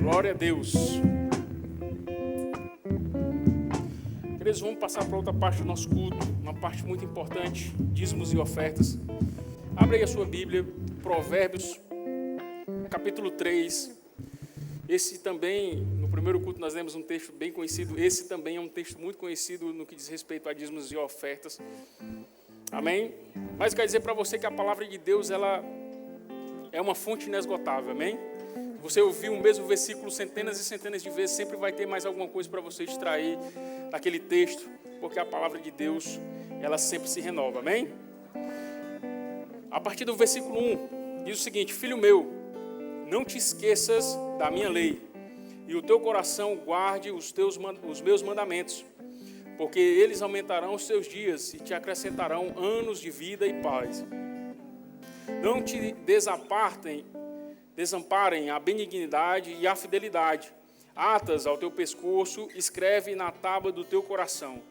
Glória a Deus. Queridos, vamos passar para outra parte do nosso culto, uma parte muito importante, dízimos e ofertas. Abre aí a sua Bíblia, Provérbios, capítulo 3. Esse também, no primeiro culto nós lemos um texto bem conhecido, esse também é um texto muito conhecido no que diz respeito a dízimos e ofertas. Amém? Mas eu quero dizer para você que a palavra de Deus, ela é uma fonte inesgotável, amém? Você ouviu o mesmo versículo centenas e centenas de vezes, sempre vai ter mais alguma coisa para você extrair daquele texto, porque a palavra de Deus, ela sempre se renova, amém? A partir do versículo 1, diz o seguinte: Filho meu, não te esqueças da minha lei, e o teu coração guarde os meus mandamentos, porque eles aumentarão os teus dias e te acrescentarão anos de vida e paz. Não te desamparem a benignidade e a fidelidade. Atas ao teu pescoço, escreve na tábua do teu coração,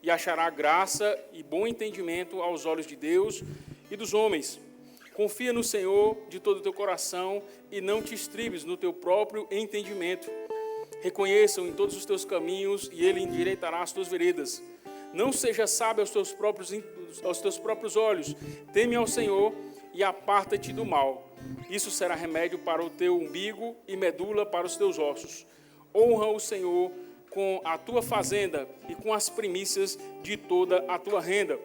e achará graça e bom entendimento aos olhos de Deus e dos homens. Confia no Senhor de todo o teu coração e não te estribes no teu próprio entendimento. Reconheça-o em todos os teus caminhos e ele endireitará as tuas veredas. Não seja sábio aos teus próprios olhos. Teme ao Senhor e aparta-te do mal. Isso será remédio para o teu umbigo e medula para os teus ossos. Honra o Senhor com a tua fazenda e com as primícias de toda a tua renda.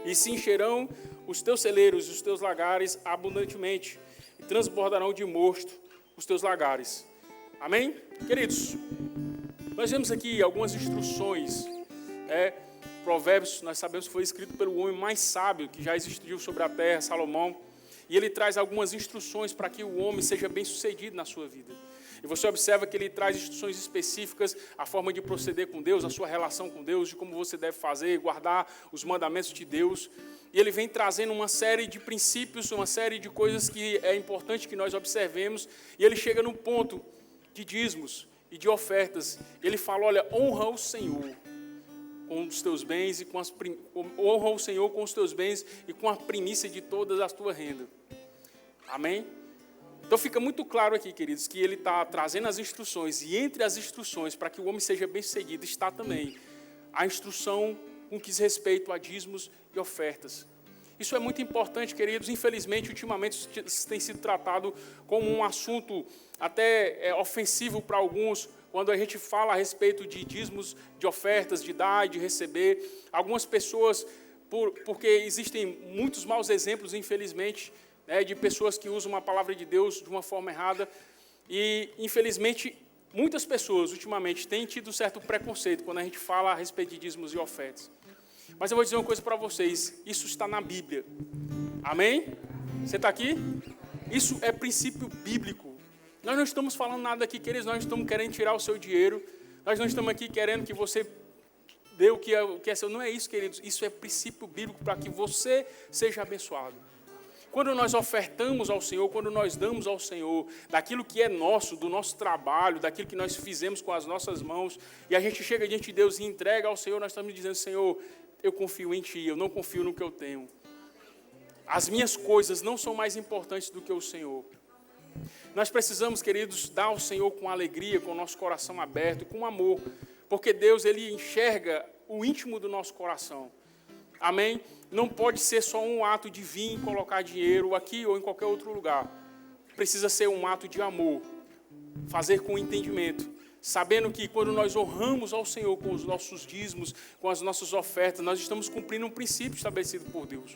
E se encherão os teus celeiros e os teus lagares abundantemente, e transbordarão de mosto os teus lagares. Amém? Queridos, nós vemos aqui algumas instruções. Provérbios, nós sabemos que foi escrito pelo homem mais sábio que já existiu sobre a terra, Salomão. E ele traz algumas instruções para que o homem seja bem sucedido na sua vida. E você observa que ele traz instruções específicas, a forma de proceder com Deus, a sua relação com Deus, de como você deve fazer, guardar os mandamentos de Deus. E ele vem trazendo uma série de princípios, uma série de coisas que é importante que nós observemos. E ele chega no ponto de dízimos e de ofertas. Ele fala, olha, honra o Senhor com os teus bens e honra o Senhor com os teus bens e com a primícia de todas as tuas rendas. Amém? Então fica muito claro aqui, queridos, que ele está trazendo as instruções, e entre as instruções para que o homem seja bem seguido está também a instrução com que diz respeito a dízimos e ofertas. Isso é muito importante, queridos. Infelizmente, ultimamente, isso tem sido tratado como um assunto até ofensivo para alguns, quando a gente fala a respeito de dízimos, de ofertas, de dar e de receber. Algumas pessoas, porque existem muitos maus exemplos, infelizmente, de pessoas que usam a palavra de Deus de uma forma errada. E, infelizmente, muitas pessoas, ultimamente, têm tido certo preconceito quando a gente fala a respeito de dízimos e ofertas. Mas eu vou dizer uma coisa para vocês, isso está na Bíblia. Amém? Você está aqui? Isso é princípio bíblico. Nós não estamos falando nada aqui, queridos, nós não estamos querendo tirar o seu dinheiro, nós não estamos aqui querendo que você dê o que é seu. Não é isso, queridos, isso é princípio bíblico para que você seja abençoado. Quando nós ofertamos ao Senhor, quando nós damos ao Senhor daquilo que é nosso, do nosso trabalho, daquilo que nós fizemos com as nossas mãos, e a gente chega diante de Deus e entrega ao Senhor, nós estamos dizendo, Senhor, eu confio em Ti, eu não confio no que eu tenho. As minhas coisas não são mais importantes do que o Senhor. Nós precisamos, queridos, dar ao Senhor com alegria, com o nosso coração aberto, com amor, porque Deus, Ele enxerga o íntimo do nosso coração. Amém? Não pode ser só um ato de vir e colocar dinheiro aqui ou em qualquer outro lugar. Precisa ser um ato de amor. Fazer com entendimento. Sabendo que quando nós honramos ao Senhor com os nossos dízimos, com as nossas ofertas, nós estamos cumprindo um princípio estabelecido por Deus.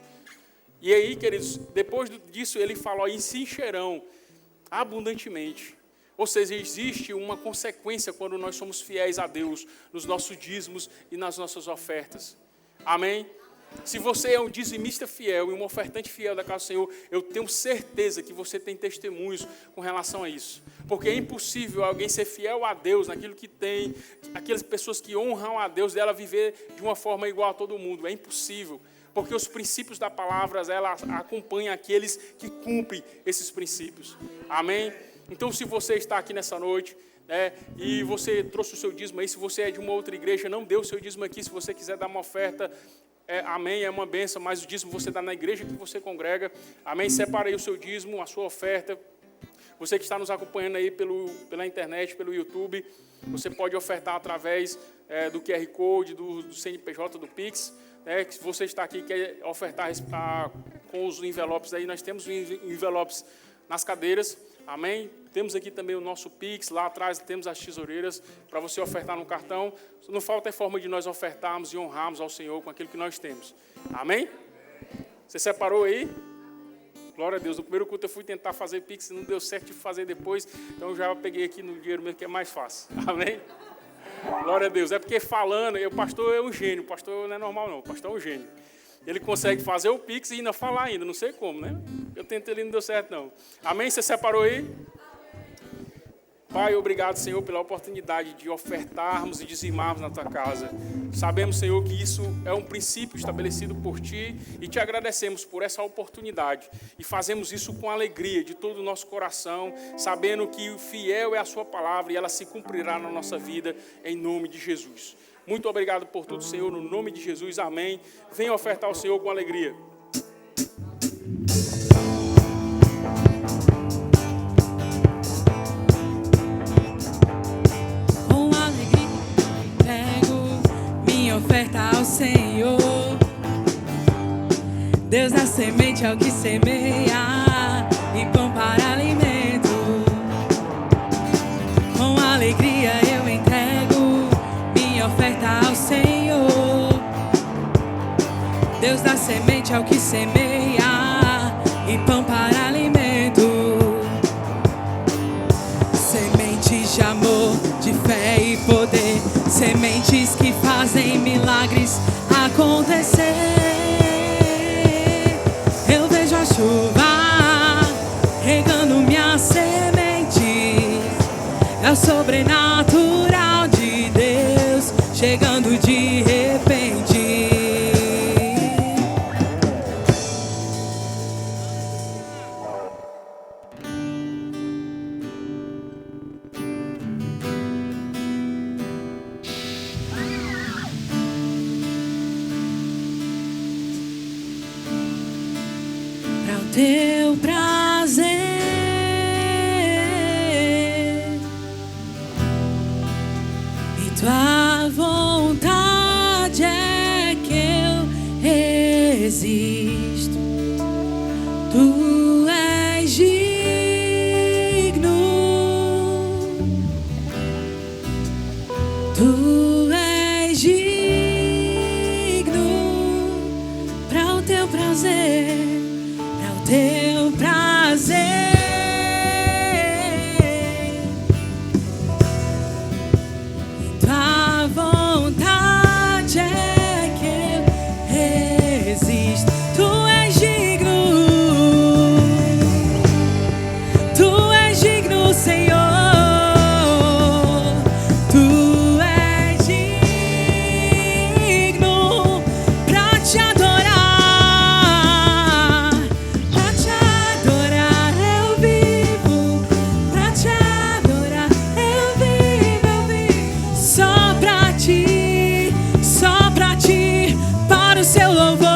E aí, queridos, depois disso ele falou, e se encherão abundantemente. Ou seja, existe uma consequência quando nós somos fiéis a Deus, nos nossos dízimos e nas nossas ofertas. Amém? Se você é um dizimista fiel e um ofertante fiel da casa do Senhor, eu tenho certeza que você tem testemunhos com relação a isso. Porque é impossível alguém ser fiel a Deus naquilo que tem, aquelas pessoas que honram a Deus, dela viver de uma forma igual a todo mundo. É impossível. Porque os princípios da palavra, ela acompanha aqueles que cumprem esses princípios. Amém? Então, se você está aqui nessa noite, e você trouxe o seu dízimo aí, se você é de uma outra igreja, não dê o seu dízimo aqui. Se você quiser dar uma oferta, amém, é uma bênção, mas o dízimo você dá na igreja que você congrega. Amém? Separe aí o seu dízimo, a sua oferta, Você que está nos acompanhando aí pela internet, pelo YouTube, você pode ofertar através do QR Code, do CNPJ, do Pix. Se você está aqui e quer ofertar com os envelopes aí, nós temos envelopes nas cadeiras, amém? Temos aqui também o nosso Pix, lá atrás temos as tesoureiras para você ofertar no cartão. Não falta forma de nós ofertarmos e honrarmos ao Senhor com aquilo que nós temos, amém? Você separou aí? Glória a Deus. No primeiro culto eu fui tentar fazer Pix, não deu certo de fazer depois, então eu já peguei aqui no dinheiro mesmo, que é mais fácil, amém? Glória a Deus. É porque falando, o pastor é um gênio, o pastor não é normal não, o pastor é um gênio. Ele consegue fazer o Pix e ainda falar ainda, não sei como, né? Eu tentei, ele não deu certo não. Amém? Você separou aí? Pai, obrigado, Senhor, pela oportunidade de ofertarmos e dizimarmos na Tua casa. Sabemos, Senhor, que isso é um princípio estabelecido por Ti e Te agradecemos por essa oportunidade. E fazemos isso com alegria de todo o nosso coração, sabendo que o fiel é a Sua palavra e ela se cumprirá na nossa vida, em nome de Jesus. Muito obrigado por tudo, Senhor, no nome de Jesus, amém. Venha ofertar ao Senhor com alegria. Oferta ao Senhor, Deus dá semente ao que semeia e pão para alimento. Com alegria eu entrego minha oferta ao Senhor. Deus dá semente ao que semeia e pão para alimento. Sementes de amor, de fé e poder, sementes que fazem milagres acontecer. Eu vejo a chuva regando minha semente. É o sobrenatural de Deus chegando de repente. Teu prazer e tua vontade é que eu existo. Tu és digno, tu és digno para o teu prazer. Teu prazer e tua vontade é que eu existo. Tu és digno, tu és digno, Senhor. Tu és digno pra te adorar. Seu louvor,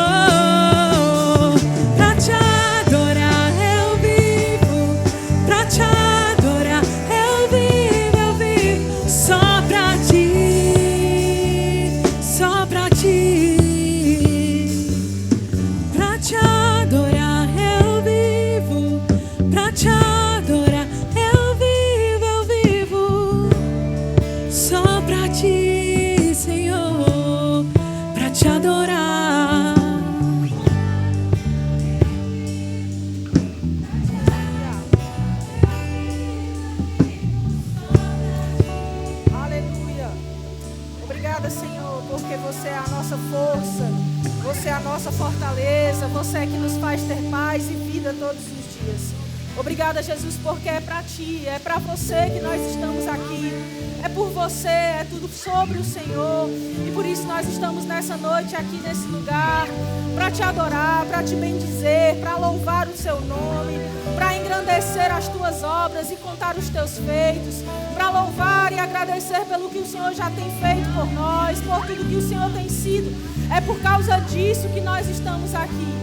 pra te adorar eu vivo, pra te adorar eu vivo, só pra ti, só pra ti, pra te adorar eu vivo, pra te adorar eu vivo, só pra ti, Senhor, pra te adorar. Porque você é a nossa força, você é a nossa fortaleza, você é que nos faz ter paz e vida todos os dias. Obrigada, Jesus, porque é para Ti, é para você que nós estamos aqui. É por você, é tudo sobre o Senhor. E por isso nós estamos nessa noite aqui nesse lugar, para Te adorar, para Te bendizer, para louvar o Seu nome, para engrandecer as Tuas obras e contar os Teus feitos, para louvar e agradecer pelo que o Senhor já tem feito por nós, por tudo que o Senhor tem sido. É por causa disso que nós estamos aqui,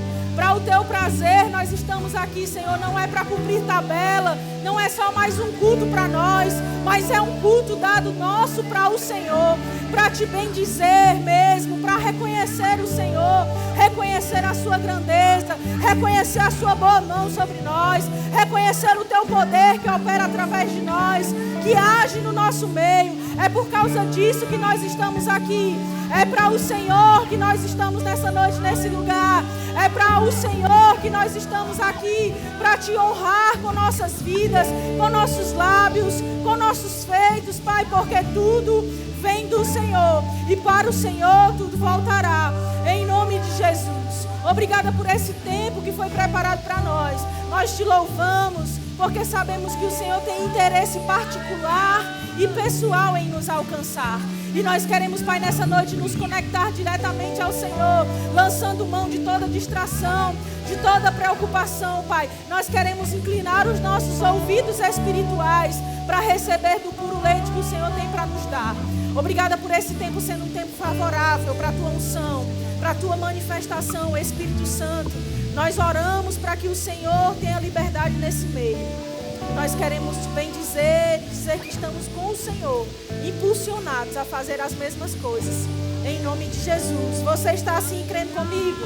para o teu prazer. Nós estamos aqui, Senhor, não é para cumprir tabela, não é só mais um culto para nós, mas é um culto dado nosso para o Senhor, para te bendizer mesmo, para reconhecer o Senhor, reconhecer a sua grandeza, reconhecer a sua boa mão sobre nós, reconhecer o teu poder que opera através de nós, que age no nosso meio. É por causa disso que nós estamos aqui. É para o Senhor que nós estamos nessa noite, nesse lugar. É para o Senhor que nós estamos aqui, para te honrar com nossas vidas, com nossos lábios, com nossos feitos, Pai, porque tudo vem do Senhor e para o Senhor tudo voltará, em nome de Jesus. Obrigada por esse tempo que foi preparado para nós. Nós te louvamos porque sabemos que o Senhor tem interesse particular e pessoal em nos alcançar. E nós queremos, Pai, nessa noite nos conectar diretamente ao Senhor, lançando mão de toda distração, de toda preocupação, Pai. Nós queremos inclinar os nossos ouvidos espirituais para receber do puro leite que o Senhor tem para nos dar. Obrigada por esse tempo sendo um tempo favorável para a tua unção, para a tua manifestação, Espírito Santo. Nós oramos para que o Senhor tenha liberdade nesse meio. Nós queremos te bendizer, dizer que estamos com o Senhor, impulsionados a fazer as mesmas coisas. Em nome de Jesus. Você está assim crendo comigo?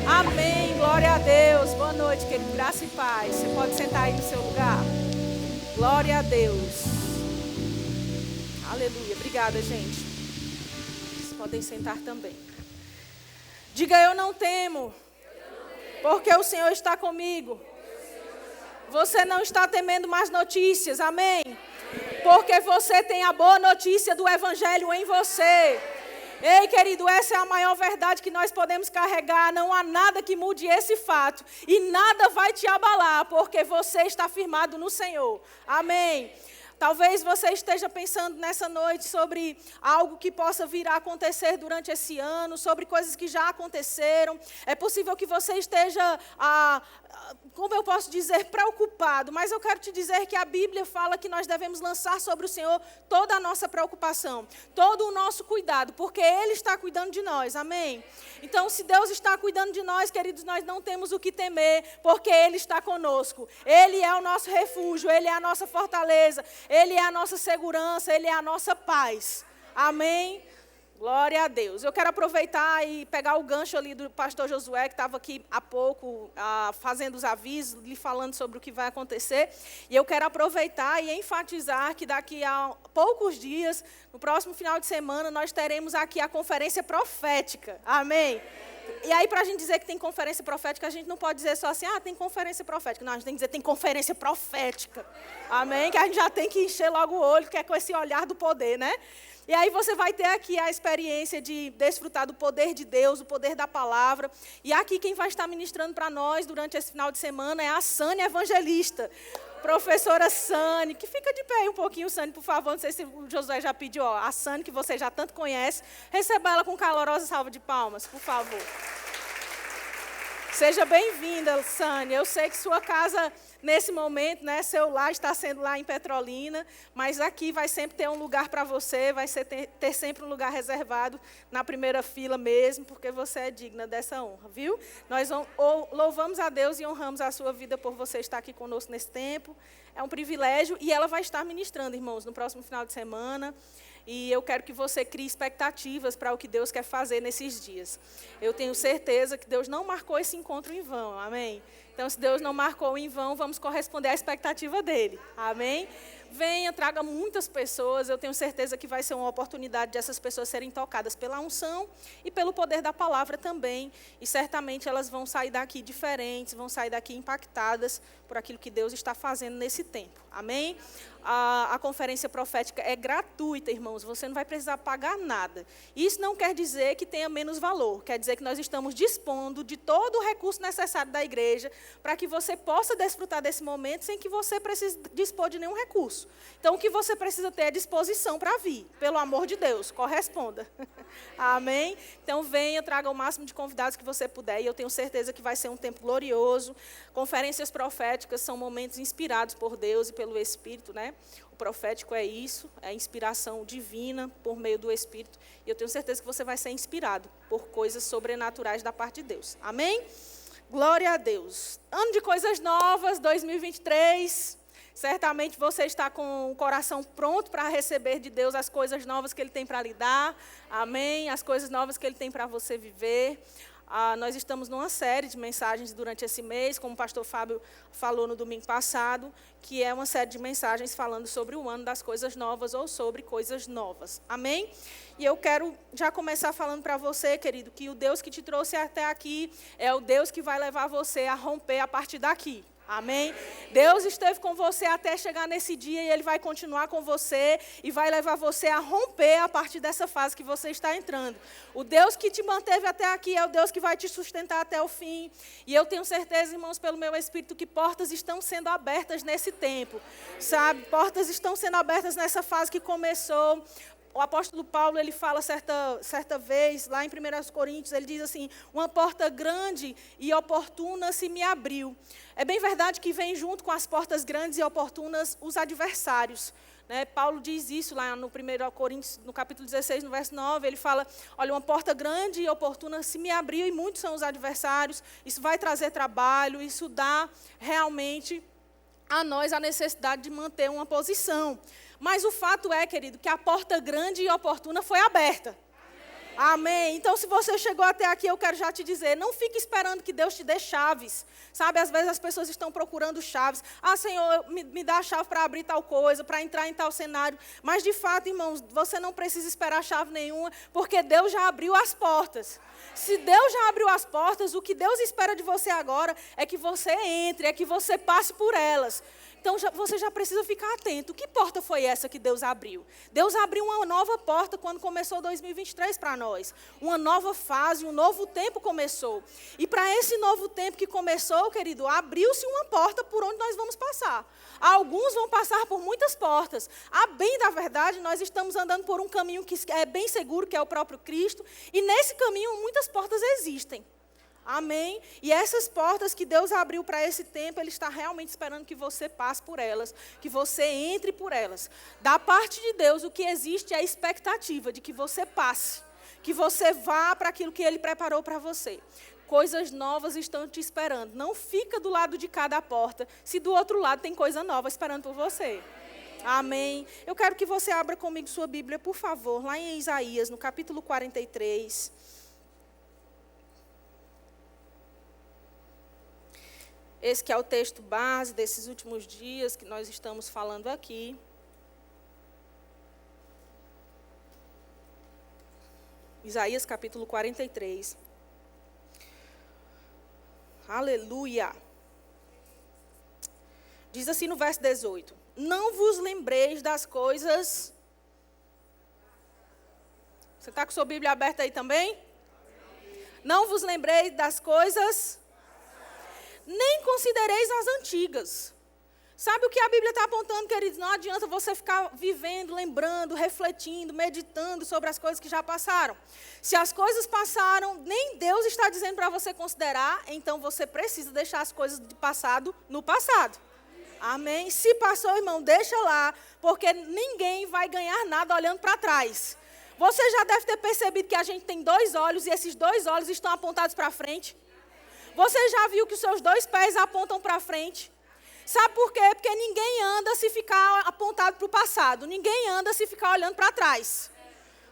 Amém. Glória a Deus. Boa noite, querido. Graça e paz. Você pode sentar aí no seu lugar. Glória a Deus. Aleluia. Obrigada, gente. Vocês podem sentar também. Diga: eu não temo, porque o Senhor está comigo. Você não está temendo mais notícias, amém? Porque você tem a boa notícia do Evangelho em você. Ei, querido, essa é a maior verdade que nós podemos carregar. Não há nada que mude esse fato. E nada vai te abalar, porque você está firmado no Senhor. Amém? Talvez você esteja pensando nessa noite sobre algo que possa vir a acontecer durante esse ano, sobre coisas que já aconteceram. É possível que você esteja, como eu posso dizer, preocupado. Mas eu quero te dizer que a Bíblia fala que nós devemos lançar sobre o Senhor toda a nossa preocupação, todo o nosso cuidado, porque Ele está cuidando de nós, amém? Então, se Deus está cuidando de nós, queridos, nós não temos o que temer, porque Ele está conosco. Ele é o nosso refúgio, Ele é a nossa fortaleza, Ele é a nossa segurança, Ele é a nossa paz. Amém? Glória a Deus. Eu quero aproveitar e pegar o gancho ali do pastor Josué, que estava aqui há pouco fazendo os avisos, lhe falando sobre o que vai acontecer. E eu quero aproveitar e enfatizar que daqui a poucos dias, no próximo final de semana, nós teremos aqui a conferência profética. Amém? E aí, para a gente dizer que tem conferência profética, a gente não pode dizer só assim, tem conferência profética. Não, a gente tem que dizer tem conferência profética. Amém? Que a gente já tem que encher logo o olho, que é com esse olhar do poder, né? E aí você vai ter aqui a experiência de desfrutar do poder de Deus, o poder da palavra. E aqui quem vai estar ministrando para nós durante esse final de semana é a Sânia Evangelista. Professora Sânia, que fica de pé aí um pouquinho, Sânia, por favor. Não sei se o Josué já pediu, a Sânia, que você já tanto conhece. Receba ela com calorosa salva de palmas, por favor. Seja bem-vinda, Sânia. Eu sei que sua casa, nesse momento, né, seu lar está sendo lá em Petrolina, mas aqui vai sempre ter um lugar para você, vai ter sempre um lugar reservado na primeira fila mesmo, porque você é digna dessa honra, viu? Nós louvamos a Deus e honramos a sua vida por você estar aqui conosco nesse tempo. É um privilégio e ela vai estar ministrando, irmãos, no próximo final de semana. E eu quero que você crie expectativas para o que Deus quer fazer nesses dias. Eu tenho certeza que Deus não marcou esse encontro em vão, amém? Então, se Deus não marcou em vão, vamos corresponder à expectativa dele, amém? Venha, traga muitas pessoas, eu tenho certeza que vai ser uma oportunidade de essas pessoas serem tocadas pela unção e pelo poder da palavra também. E certamente elas vão sair daqui diferentes, vão sair daqui impactadas por aquilo que Deus está fazendo nesse tempo, amém? A conferência profética é gratuita, irmãos, você não vai precisar pagar nada. Isso não quer dizer que tenha menos valor, quer dizer que nós estamos dispondo de todo o recurso necessário da igreja para que você possa desfrutar desse momento sem que você precise dispor de nenhum recurso. Então, o que você precisa ter é disposição para vir, pelo amor de Deus, corresponda. Amém? Então, venha, traga o máximo de convidados que você puder, e eu tenho certeza que vai ser um tempo glorioso. Conferências proféticas são momentos inspirados por Deus e pelo Espírito, né? O profético é isso, é a inspiração divina por meio do Espírito. E eu tenho certeza que você vai ser inspirado por coisas sobrenaturais da parte de Deus. Amém? Glória a Deus. Ano de coisas novas, 2023. Certamente você está com o coração pronto para receber de Deus as coisas novas que Ele tem para lhe dar. Amém? As coisas novas que Ele tem para você viver. Nós estamos numa série de mensagens durante esse mês, como o pastor Fábio falou no domingo passado, que é uma série de mensagens falando sobre o ano das coisas novas ou sobre coisas novas. Amém? E eu quero já começar falando para você, querido, que o Deus que te trouxe até aqui é o Deus que vai levar você a romper a partir daqui. Amém? Deus esteve com você até chegar nesse dia e Ele vai continuar com você e vai levar você a romper a partir dessa fase que você está entrando. O Deus que te manteve até aqui é o Deus que vai te sustentar até o fim. E eu tenho certeza, irmãos, pelo meu Espírito, que portas estão sendo abertas nesse tempo. Sabe? Portas estão sendo abertas nessa fase que começou. O apóstolo Paulo, ele fala certa vez, lá em 1 Coríntios, ele diz assim, uma porta grande e oportuna se me abriu. É bem verdade que vem junto com as portas grandes e oportunas os adversários. Né? Paulo diz isso lá no 1 Coríntios, no capítulo 16, no verso 9, ele fala, olha, uma porta grande e oportuna se me abriu e muitos são os adversários, isso vai trazer trabalho, isso dá realmente a nós a necessidade de manter uma posição. Mas o fato é, querido, que a porta grande e oportuna foi aberta. Amém. Então, se você chegou até aqui, eu quero já te dizer, não fique esperando que Deus te dê chaves. Sabe, às vezes as pessoas estão procurando chaves. Ah, Senhor, me dá a chave para abrir tal coisa, para entrar em tal cenário. Mas, de fato, irmãos, você não precisa esperar chave nenhuma, porque Deus já abriu as portas. Se Deus já abriu as portas, o que Deus espera de você agora é que você entre, é que você passe por elas. Então, você já precisa ficar atento. Que porta foi essa que Deus abriu? Deus abriu uma nova porta quando começou 2023 para nós. Uma nova fase, um novo tempo começou. E para esse novo tempo que começou, querido, abriu-se uma porta por onde nós vamos passar. Alguns vão passar por muitas portas. A bem da verdade, nós estamos andando por um caminho que é bem seguro, que é o próprio Cristo. E nesse caminho, muitas portas existem. Amém? E essas portas que Deus abriu para esse tempo, Ele está realmente esperando que você passe por elas, que você entre por elas. Da parte de Deus, o que existe é a expectativa de que você passe, que você vá para aquilo que Ele preparou para você. Coisas novas estão te esperando. Não fica do lado de cada porta, se do outro lado tem coisa nova esperando por você. Amém? Eu quero que você abra comigo sua Bíblia, por favor, lá em Isaías, no capítulo 43. Esse que é o texto base desses últimos dias que nós estamos falando aqui. Isaías capítulo 43. Aleluia. Diz assim no verso 18. Não vos lembreis das coisas... Você está com sua Bíblia aberta aí também? Não vos lembreis das coisas... Nem considereis as antigas. Sabe o que a Bíblia está apontando, queridos? Não adianta você ficar vivendo, lembrando, refletindo, meditando sobre as coisas que já passaram. Se as coisas passaram, nem Deus está dizendo para você considerar, então você precisa deixar as coisas do passado no passado. Amém? Se passou, irmão, deixa lá, porque ninguém vai ganhar nada olhando para trás. Você já deve ter percebido que a gente tem 2 olhos e esses 2 olhos estão apontados para frente. Você já viu que os seus 2 pés apontam para frente? Sabe por quê? Porque ninguém anda se ficar apontado para o passado. Ninguém anda se ficar olhando para trás.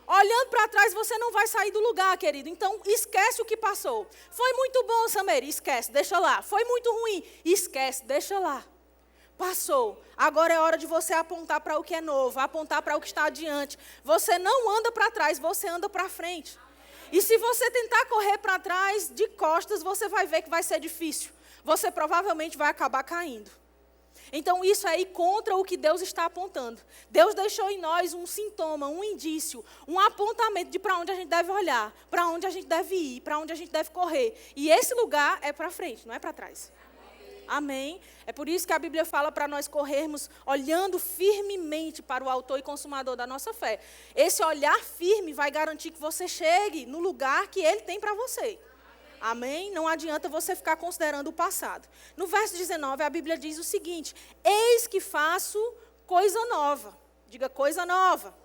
Olhando para trás, você não vai sair do lugar, querido. Então, esquece o que passou. Foi muito bom, Sameri, esquece, deixa lá. Foi muito ruim, esquece, deixa lá. Passou. Agora é hora de você apontar para o que é novo, apontar para o que está adiante. Você não anda para trás, você anda para frente. E se você tentar correr para trás, de costas, você vai ver que vai ser difícil. Você provavelmente vai acabar caindo. Então, isso aí contra o que Deus está apontando. Deus deixou em nós um sintoma, um indício, um apontamento de para onde a gente deve olhar, para onde a gente deve ir, para onde a gente deve correr. E esse lugar é para frente, não é para trás. Amém? É por isso que a Bíblia fala para nós corrermos olhando firmemente para o autor e consumador da nossa fé. Esse olhar firme vai garantir que você chegue no lugar que Ele tem para você. Amém? Não adianta você ficar considerando o passado. No verso 19, a Bíblia diz o seguinte: eis que faço coisa nova. Diga, coisa nova.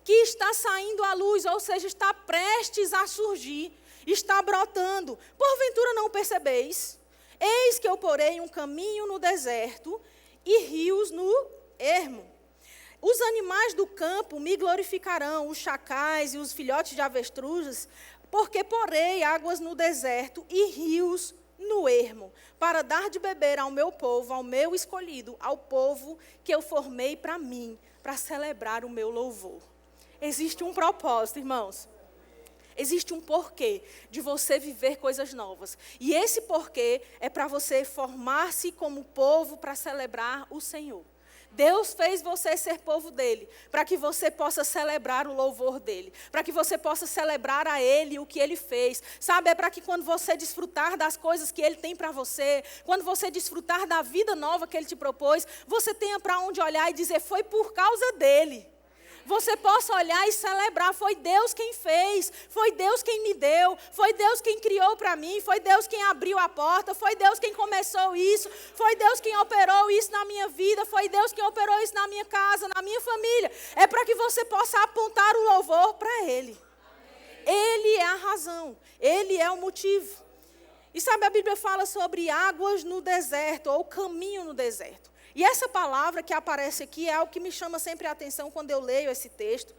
Que está saindo à luz, ou seja, está prestes a surgir. está brotando. Porventura não percebeis? Eis que eu porei um caminho no deserto e rios no ermo. Os animais do campo me glorificarão, os chacais e os filhotes de avestruzes, porque porei águas no deserto e rios no ermo, para dar de beber ao meu povo, ao meu escolhido, ao povo que eu formei para mim, para celebrar o meu louvor. Existe um propósito, irmãos. Existe um porquê de você viver coisas novas. E esse porquê é para você formar-se como povo para celebrar o Senhor. Deus fez você ser povo dele, para que você possa celebrar o louvor dele, para que você possa celebrar a ele o que ele fez. Sabe, é para que quando você desfrutar das coisas que ele tem para você, quando você desfrutar da vida nova que ele te propôs, você tenha para onde olhar e dizer, foi por causa dele. Você possa olhar e celebrar, foi Deus quem fez, foi Deus quem me deu, foi Deus quem criou para mim, foi Deus quem abriu a porta, foi Deus quem começou isso, foi Deus quem operou isso na minha vida, foi Deus quem operou isso na minha casa, na minha família. É para que você possa apontar o louvor para Ele. Ele é a razão, Ele é o motivo. E sabe, a Bíblia fala sobre águas no deserto, ou caminho no deserto. E essa palavra que aparece aqui é algo que me chama sempre a atenção quando eu leio esse texto.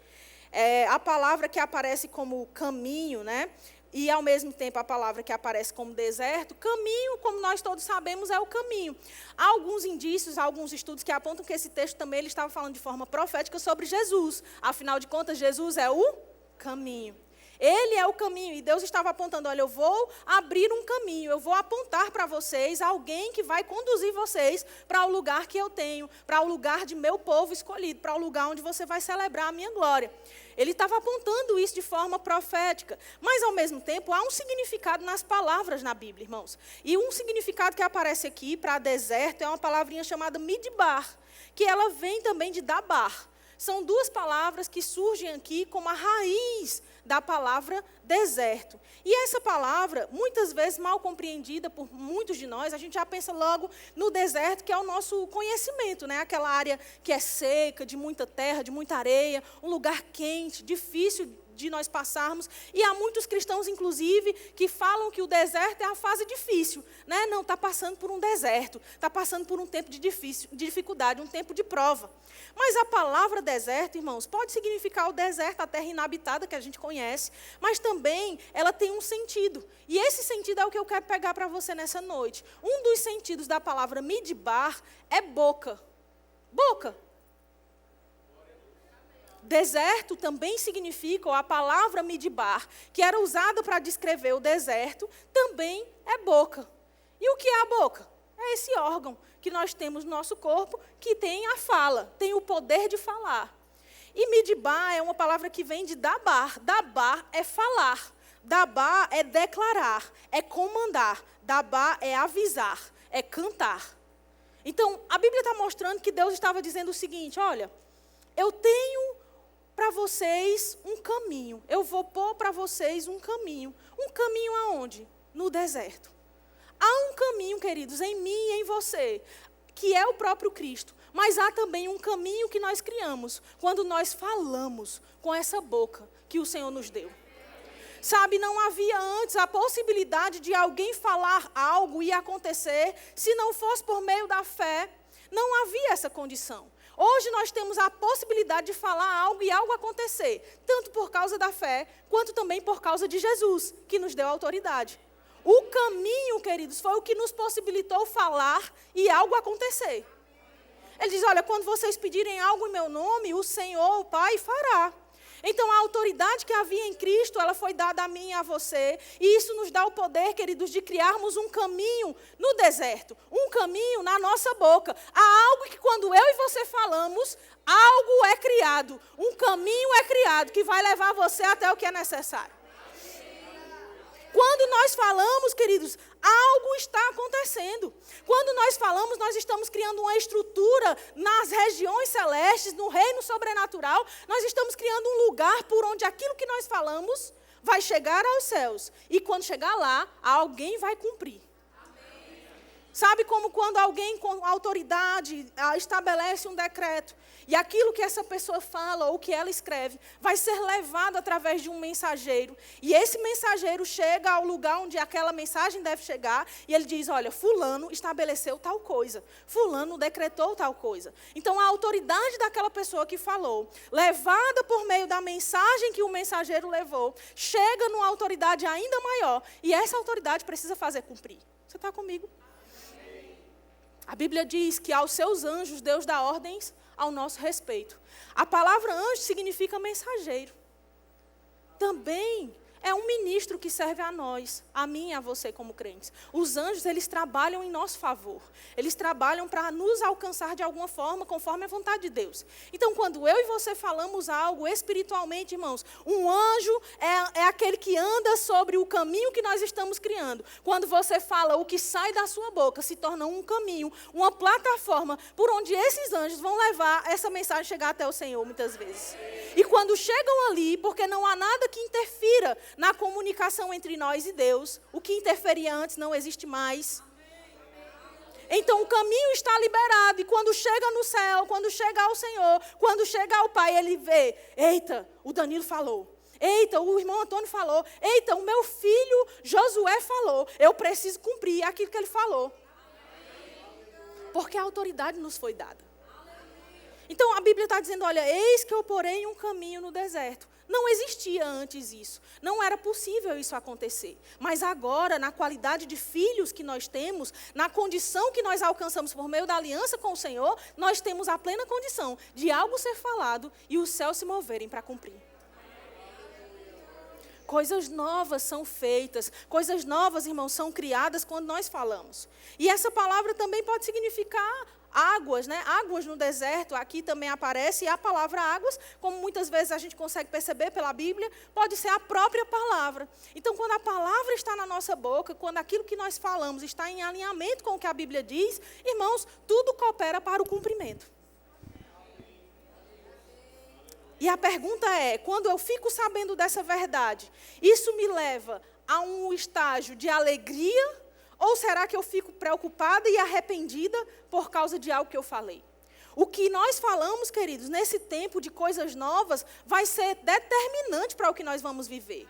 É a palavra que aparece como caminho, né? E, ao mesmo tempo, a palavra que aparece como deserto. Caminho, como nós todos sabemos, é o caminho. Há alguns indícios, alguns estudos que apontam que esse texto também ele estava falando de forma profética sobre Jesus. Afinal de contas, Jesus é o caminho. Ele é o caminho, e Deus estava apontando, olha, eu vou abrir um caminho, eu vou apontar para vocês alguém que vai conduzir vocês para o lugar que eu tenho, para o lugar de meu povo escolhido, para o lugar onde você vai celebrar a minha glória. Ele estava apontando isso de forma profética, mas ao mesmo tempo há um significado nas palavras na Bíblia, irmãos. E um significado que aparece aqui para deserto é uma palavrinha chamada midbar, que ela vem também de dabar. São duas palavras que surgem aqui como a raiz da palavra deserto. E essa palavra, muitas vezes mal compreendida por muitos de nós, a gente já pensa logo no deserto, que é o nosso conhecimento, né? Aquela área que é seca, de muita terra, de muita areia, um lugar quente, difícil de nós passarmos. E há muitos cristãos, inclusive, que falam que o deserto é a fase difícil, né? Não, está passando por um deserto, está passando por um tempo de dificuldade, um tempo de prova. Mas a palavra deserto, irmãos, pode significar o deserto, a terra inabitada que a gente conhece, mas também ela tem um sentido. E esse sentido é o que eu quero pegar para você nessa noite. Um dos sentidos da palavra midbar é boca. Boca. Deserto também significa, ou a palavra midbar, que era usada para descrever o deserto, também é boca. E o que é a boca? É esse órgão que nós temos no nosso corpo, que tem a fala, tem o poder de falar. E midbar é uma palavra que vem de dabar. Dabar é falar. Dabar é declarar, é comandar. Dabar é avisar, é cantar. Então, a Bíblia está mostrando que Deus estava dizendo o seguinte, olha, eu tenho para vocês um caminho. Eu vou pôr para vocês um caminho. Um caminho aonde? No deserto. Há um caminho, queridos, em mim e em você, que é o próprio Cristo. Mas há também um caminho que nós criamos quando nós falamos com essa boca que o Senhor nos deu. Sabe, não havia antes a possibilidade de alguém falar algo e acontecer se não fosse por meio da fé. Não havia essa condição. Hoje nós temos a possibilidade de falar algo e algo acontecer, tanto por causa da fé, quanto também por causa de Jesus, que nos deu autoridade. O caminho, queridos, foi o que nos possibilitou falar e algo acontecer. Ele diz, olha, quando vocês pedirem algo em meu nome, o Senhor, o Pai, fará. Então, a autoridade que havia em Cristo, ela foi dada a mim e a você. E isso nos dá o poder, queridos, de criarmos um caminho no deserto. Um caminho na nossa boca. Há algo que quando eu e você falamos, algo é criado. Um caminho é criado que vai levar você até o que é necessário. Quando nós falamos, queridos, algo está acontecendo. Quando nós falamos, nós estamos criando uma estrutura nas regiões celestes, no reino sobrenatural. Nós estamos criando um lugar por onde aquilo que nós falamos vai chegar aos céus. E quando chegar lá, alguém vai cumprir. Sabe como quando alguém com autoridade estabelece um decreto e aquilo que essa pessoa fala ou que ela escreve vai ser levado através de um mensageiro. E esse mensageiro chega ao lugar onde aquela mensagem deve chegar e ele diz, olha, fulano estabeleceu tal coisa, fulano decretou tal coisa. Então a autoridade daquela pessoa que falou, levada por meio da mensagem que o mensageiro levou, chega numa autoridade ainda maior e essa autoridade precisa fazer cumprir. Você está comigo? A Bíblia diz que aos seus anjos Deus dá ordens ao nosso respeito. A palavra anjo significa mensageiro. Também é um ministro que serve a nós, a mim e a você como crentes. Os anjos, eles trabalham em nosso favor. Eles trabalham para nos alcançar de alguma forma, conforme a vontade de Deus. Então, quando eu e você falamos algo espiritualmente, irmãos, um anjo é aquele que anda sobre o caminho que nós estamos criando. Quando você fala, o que sai da sua boca se torna um caminho, uma plataforma por onde esses anjos vão levar essa mensagem chegar até o Senhor, muitas vezes. E quando chegam ali, porque não há nada que interfira na comunicação entre nós e Deus, o que interferia antes não existe mais. Então o caminho está liberado e quando chega no céu, quando chega ao Senhor, quando chega ao Pai, ele vê, eita, o Danilo falou. Eita, o irmão Antônio falou. Eita, o meu filho Josué falou. Eu preciso cumprir aquilo que ele falou. Porque a autoridade nos foi dada. Então a Bíblia está dizendo, olha, eis que eu porei um caminho no deserto. Não existia antes isso. Não era possível isso acontecer. Mas agora, na qualidade de filhos que nós temos, na condição que nós alcançamos por meio da aliança com o Senhor, nós temos a plena condição de algo ser falado e os céus se moverem para cumprir. Coisas novas são feitas, coisas novas, irmãos, são criadas quando nós falamos. E essa palavra também pode significar águas, né? Águas no deserto, aqui também aparece, e a palavra águas, como muitas vezes a gente consegue perceber pela Bíblia, pode ser a própria palavra. Então, quando a palavra está na nossa boca, quando aquilo que nós falamos está em alinhamento com o que a Bíblia diz, irmãos, tudo coopera para o cumprimento. E a pergunta é, quando eu fico sabendo dessa verdade, isso me leva a um estágio de alegria, ou será que eu fico preocupada e arrependida por causa de algo que eu falei? O que nós falamos, queridos, nesse tempo de coisas novas, vai ser determinante para o que nós vamos viver.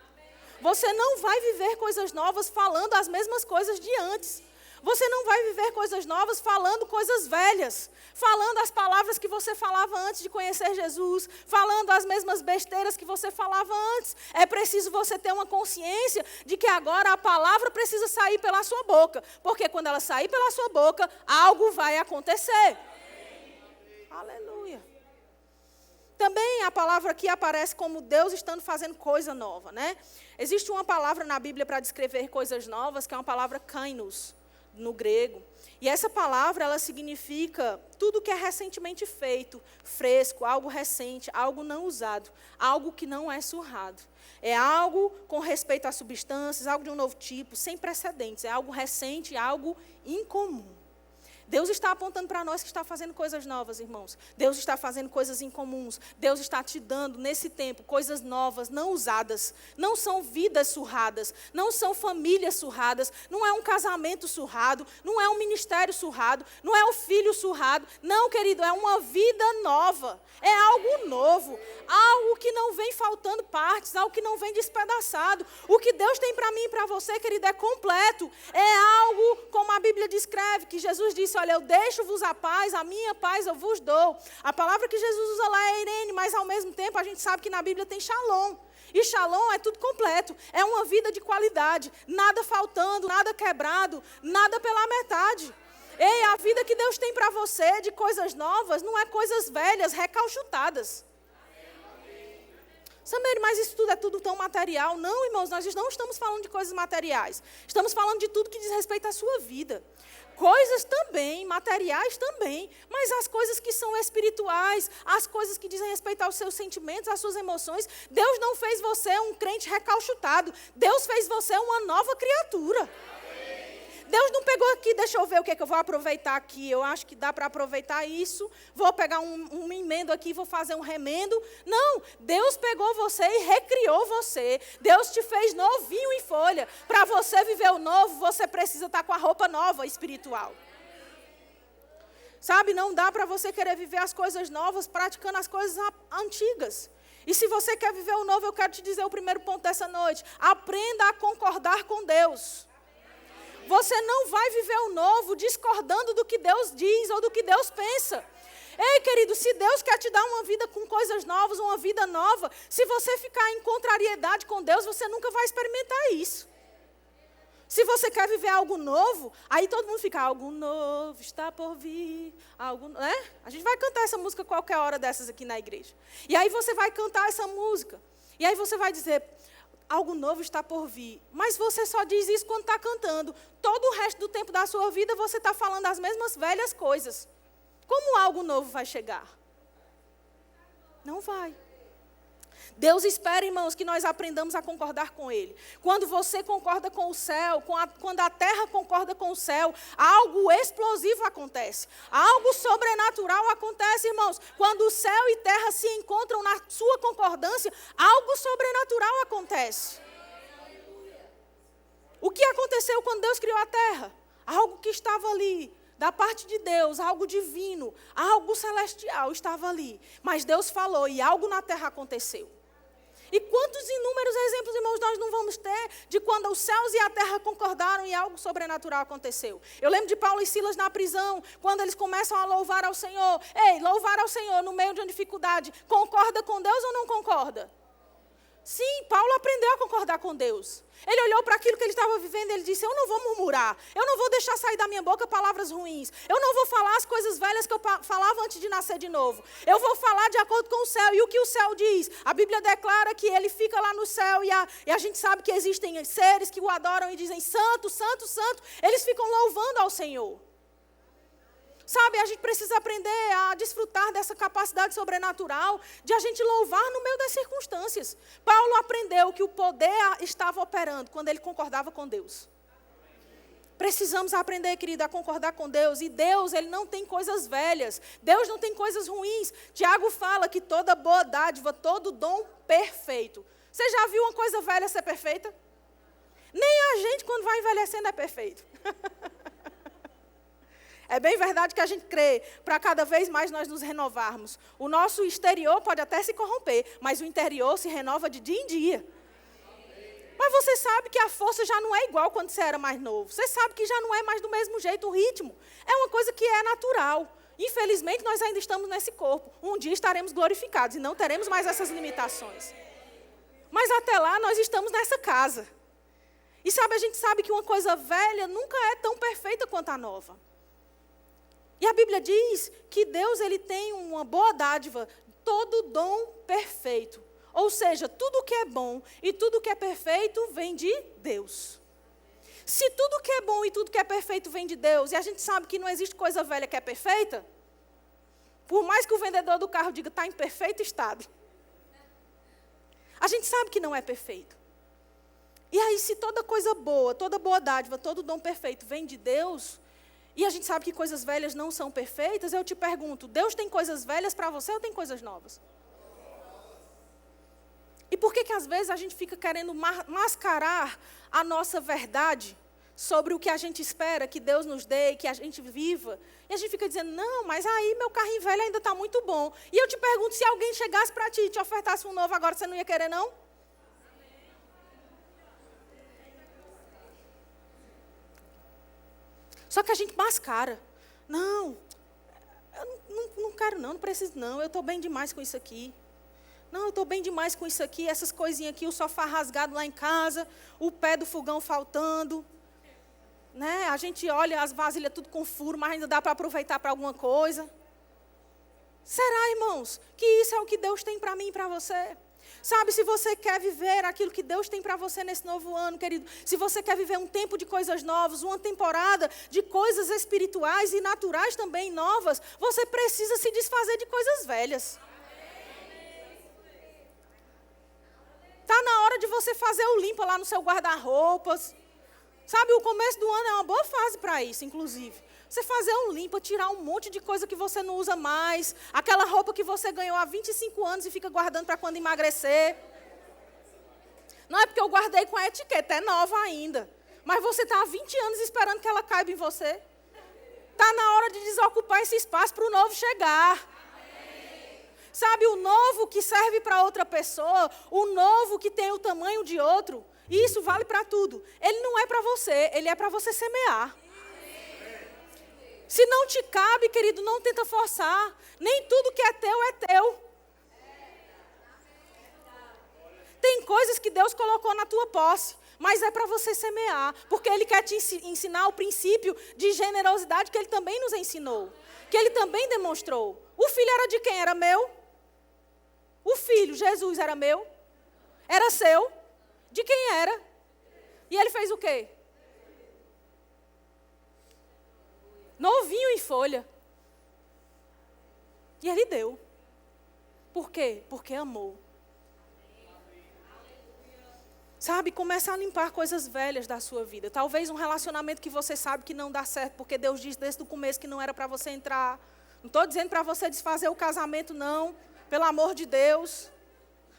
Você não vai viver coisas novas falando as mesmas coisas de antes. Você não vai viver coisas novas falando coisas velhas, falando as palavras que você falava antes de conhecer Jesus, falando as mesmas besteiras que você falava antes. É preciso você ter uma consciência de que agora a palavra precisa sair pela sua boca, porque quando ela sair pela sua boca, algo vai acontecer. Aleluia. Também a palavra aqui aparece como Deus estando fazendo coisa nova, né? Existe uma palavra na Bíblia para descrever coisas novas, que é uma palavra kainos, no grego. E essa palavra, ela significa tudo que é recentemente feito, fresco, algo recente, algo não usado, algo que não é surrado. É algo com respeito a substâncias, algo de um novo tipo, sem precedentes. É algo recente, algo incomum. Deus está apontando para nós que está fazendo coisas novas, irmãos. Deus está fazendo coisas incomuns. Deus está te dando, nesse tempo, coisas novas, não usadas. Não são vidas surradas. Não são famílias surradas. Não é um casamento surrado. Não é um ministério surrado. Não é um filho surrado. Não, querido, é uma vida nova. É algo novo. Algo que não vem faltando partes. Algo que não vem despedaçado. O que Deus tem para mim e para você, querido, é completo. É algo, como a Bíblia descreve, que Jesus disse, olha, eu deixo-vos a paz, a minha paz eu vos dou. A palavra que Jesus usa lá é Irene, mas ao mesmo tempo a gente sabe que na Bíblia tem shalom. E shalom é tudo completo. É uma vida de qualidade. Nada faltando, nada quebrado, nada pela metade. Ei, a vida que Deus tem para você de coisas novas não é coisas velhas, recalchutadas. Samir, mas isso tudo é tudo tão material. Não, irmãos, nós não estamos falando de coisas materiais. Estamos falando de tudo que diz respeito à sua vida. Coisas também, materiais também, mas as coisas que são espirituais, as coisas que dizem respeito aos seus sentimentos, às suas emoções, Deus não fez você um crente recalchutado, Deus fez você uma nova criatura. Deus não pegou aqui, deixa eu ver o que é que eu vou aproveitar aqui. Eu acho que dá para aproveitar isso. Vou pegar um emendo aqui, vou fazer um remendo. Não, Deus pegou você e recriou você. Deus te fez novinho em folha. Para você viver o novo, você precisa estar com a roupa nova espiritual. Sabe, não dá para você querer viver as coisas novas praticando as coisas antigas. E se você quer viver o novo, eu quero te dizer o primeiro ponto dessa noite. Aprenda a concordar com Deus. Você não vai viver o novo discordando do que Deus diz ou do que Deus pensa. Ei, querido, se Deus quer te dar uma vida com coisas novas, uma vida nova, se você ficar em contrariedade com Deus, você nunca vai experimentar isso. Se você quer viver algo novo, aí todo mundo fica, algo novo está por vir, né? A gente vai cantar essa música qualquer hora dessas aqui na igreja. E aí você vai cantar essa música. E aí você vai dizer, algo novo está por vir. Mas você só diz isso quando está cantando. Todo o resto do tempo da sua vida você está falando as mesmas velhas coisas. Como algo novo vai chegar? Não vai. Deus espera, irmãos, que nós aprendamos a concordar com Ele. Quando você concorda com o céu, quando a terra concorda com o céu, algo explosivo acontece. Algo sobrenatural acontece, irmãos. Quando o céu e terra se encontram na sua concordância, algo sobrenatural acontece. O que aconteceu quando Deus criou a terra? Algo que estava ali, da parte de Deus, algo divino, algo celestial estava ali. Mas Deus falou e algo na terra aconteceu. E quantos inúmeros exemplos, irmãos, nós não vamos ter de quando os céus e a terra concordaram e algo sobrenatural aconteceu. Eu lembro de Paulo e Silas na prisão, quando eles começam a louvar ao Senhor. Ei, louvar ao Senhor no meio de uma dificuldade, concorda com Deus ou não concorda? Sim, Paulo aprendeu a concordar com Deus. Ele olhou para aquilo que ele estava vivendo e ele disse, eu não vou murmurar, eu não vou deixar sair da minha boca palavras ruins, eu não vou falar as coisas velhas que eu falava antes de nascer de novo. Eu vou falar de acordo com o céu. E o que o céu diz? A Bíblia declara que ele fica lá no céu e a gente sabe que existem seres que o adoram e dizem, santo, santo, santo. Eles ficam louvando ao Senhor. Sabe, a gente precisa aprender a desfrutar dessa capacidade sobrenatural de a gente louvar no meio das circunstâncias. Paulo aprendeu que o poder estava operando quando ele concordava com Deus. Precisamos aprender, querida, a concordar com Deus. E Deus, Ele não tem coisas velhas. Deus não tem coisas ruins. Tiago fala que toda boa dádiva, todo dom perfeito. Você já viu uma coisa velha ser perfeita? Nem a gente, quando vai envelhecendo, é perfeito. É bem verdade que a gente crê, para cada vez mais nós nos renovarmos. O nosso exterior pode até se corromper, mas o interior se renova de dia em dia. Mas você sabe que a força já não é igual quando você era mais novo. Você sabe que já não é mais do mesmo jeito o ritmo. É uma coisa que é natural. Infelizmente, nós ainda estamos nesse corpo. Um dia estaremos glorificados e não teremos mais essas limitações. Mas até lá, nós estamos nessa casa. E sabe, a gente sabe que uma coisa velha nunca é tão perfeita quanto a nova. E a Bíblia diz que Deus, Ele tem uma boa dádiva, todo dom perfeito. Ou seja, tudo que é bom e tudo que é perfeito vem de Deus. Se tudo que é bom e tudo que é perfeito vem de Deus, e a gente sabe que não existe coisa velha que é perfeita, por mais que o vendedor do carro diga, está em perfeito estado, a gente sabe que não é perfeito. E aí, se toda coisa boa, toda boa dádiva, todo dom perfeito vem de Deus, e a gente sabe que coisas velhas não são perfeitas, eu te pergunto, Deus tem coisas velhas para você ou tem coisas novas? E por que às vezes a gente fica querendo mascarar a nossa verdade sobre o que a gente espera que Deus nos dê, que a gente viva? E a gente fica dizendo, não, mas aí meu carrinho velho ainda está muito bom. E eu te pergunto, se alguém chegasse para ti e te ofertasse um novo agora, você não ia querer não? Só que a gente mascara. Não, eu não quero não preciso não, eu estou bem demais com isso aqui. Não, eu estou bem demais com isso aqui, essas coisinhas aqui, o sofá rasgado lá em casa, o pé do fogão faltando. Né? A gente olha as vasilhas tudo com furo, mas ainda dá para aproveitar para alguma coisa. Será, irmãos, que isso é o que Deus tem para mim e para você? Sabe, se você quer viver aquilo que Deus tem para você nesse novo ano, querido, se você quer viver um tempo de coisas novas, uma temporada de coisas espirituais e naturais também novas, você precisa se desfazer de coisas velhas. Está na hora de você fazer o limpo lá no seu guarda-roupas. Sabe, o começo do ano é uma boa fase para isso, inclusive. Você fazer um limpa, tirar um monte de coisa que você não usa mais. Aquela roupa que você ganhou há 25 anos e fica guardando para quando emagrecer. Não é porque eu guardei com a etiqueta, é nova ainda. Mas você está há 20 anos esperando que ela caiba em você. Está na hora de desocupar esse espaço para o novo chegar. Sabe, o novo que serve para outra pessoa, o novo que tem o tamanho de outro, isso vale para tudo. Ele não é para você, ele é para você semear. Se não te cabe, querido, não tenta forçar. Nem tudo que é teu é teu. Tem coisas que Deus colocou na tua posse, mas é para você semear. Porque Ele quer te ensinar o princípio de generosidade que Ele também nos ensinou. Que Ele também demonstrou. O filho era de quem? Era meu? O filho, Jesus, era meu? Era seu? De quem era? E Ele fez o quê? Novinho em folha. E Ele deu. Por quê? Porque amou. Sabe, começa a limpar coisas velhas da sua vida. Talvez um relacionamento que você sabe que não dá certo, porque Deus disse desde o começo que não era para você entrar. Não estou dizendo para você desfazer o casamento, não. Pelo amor de Deus.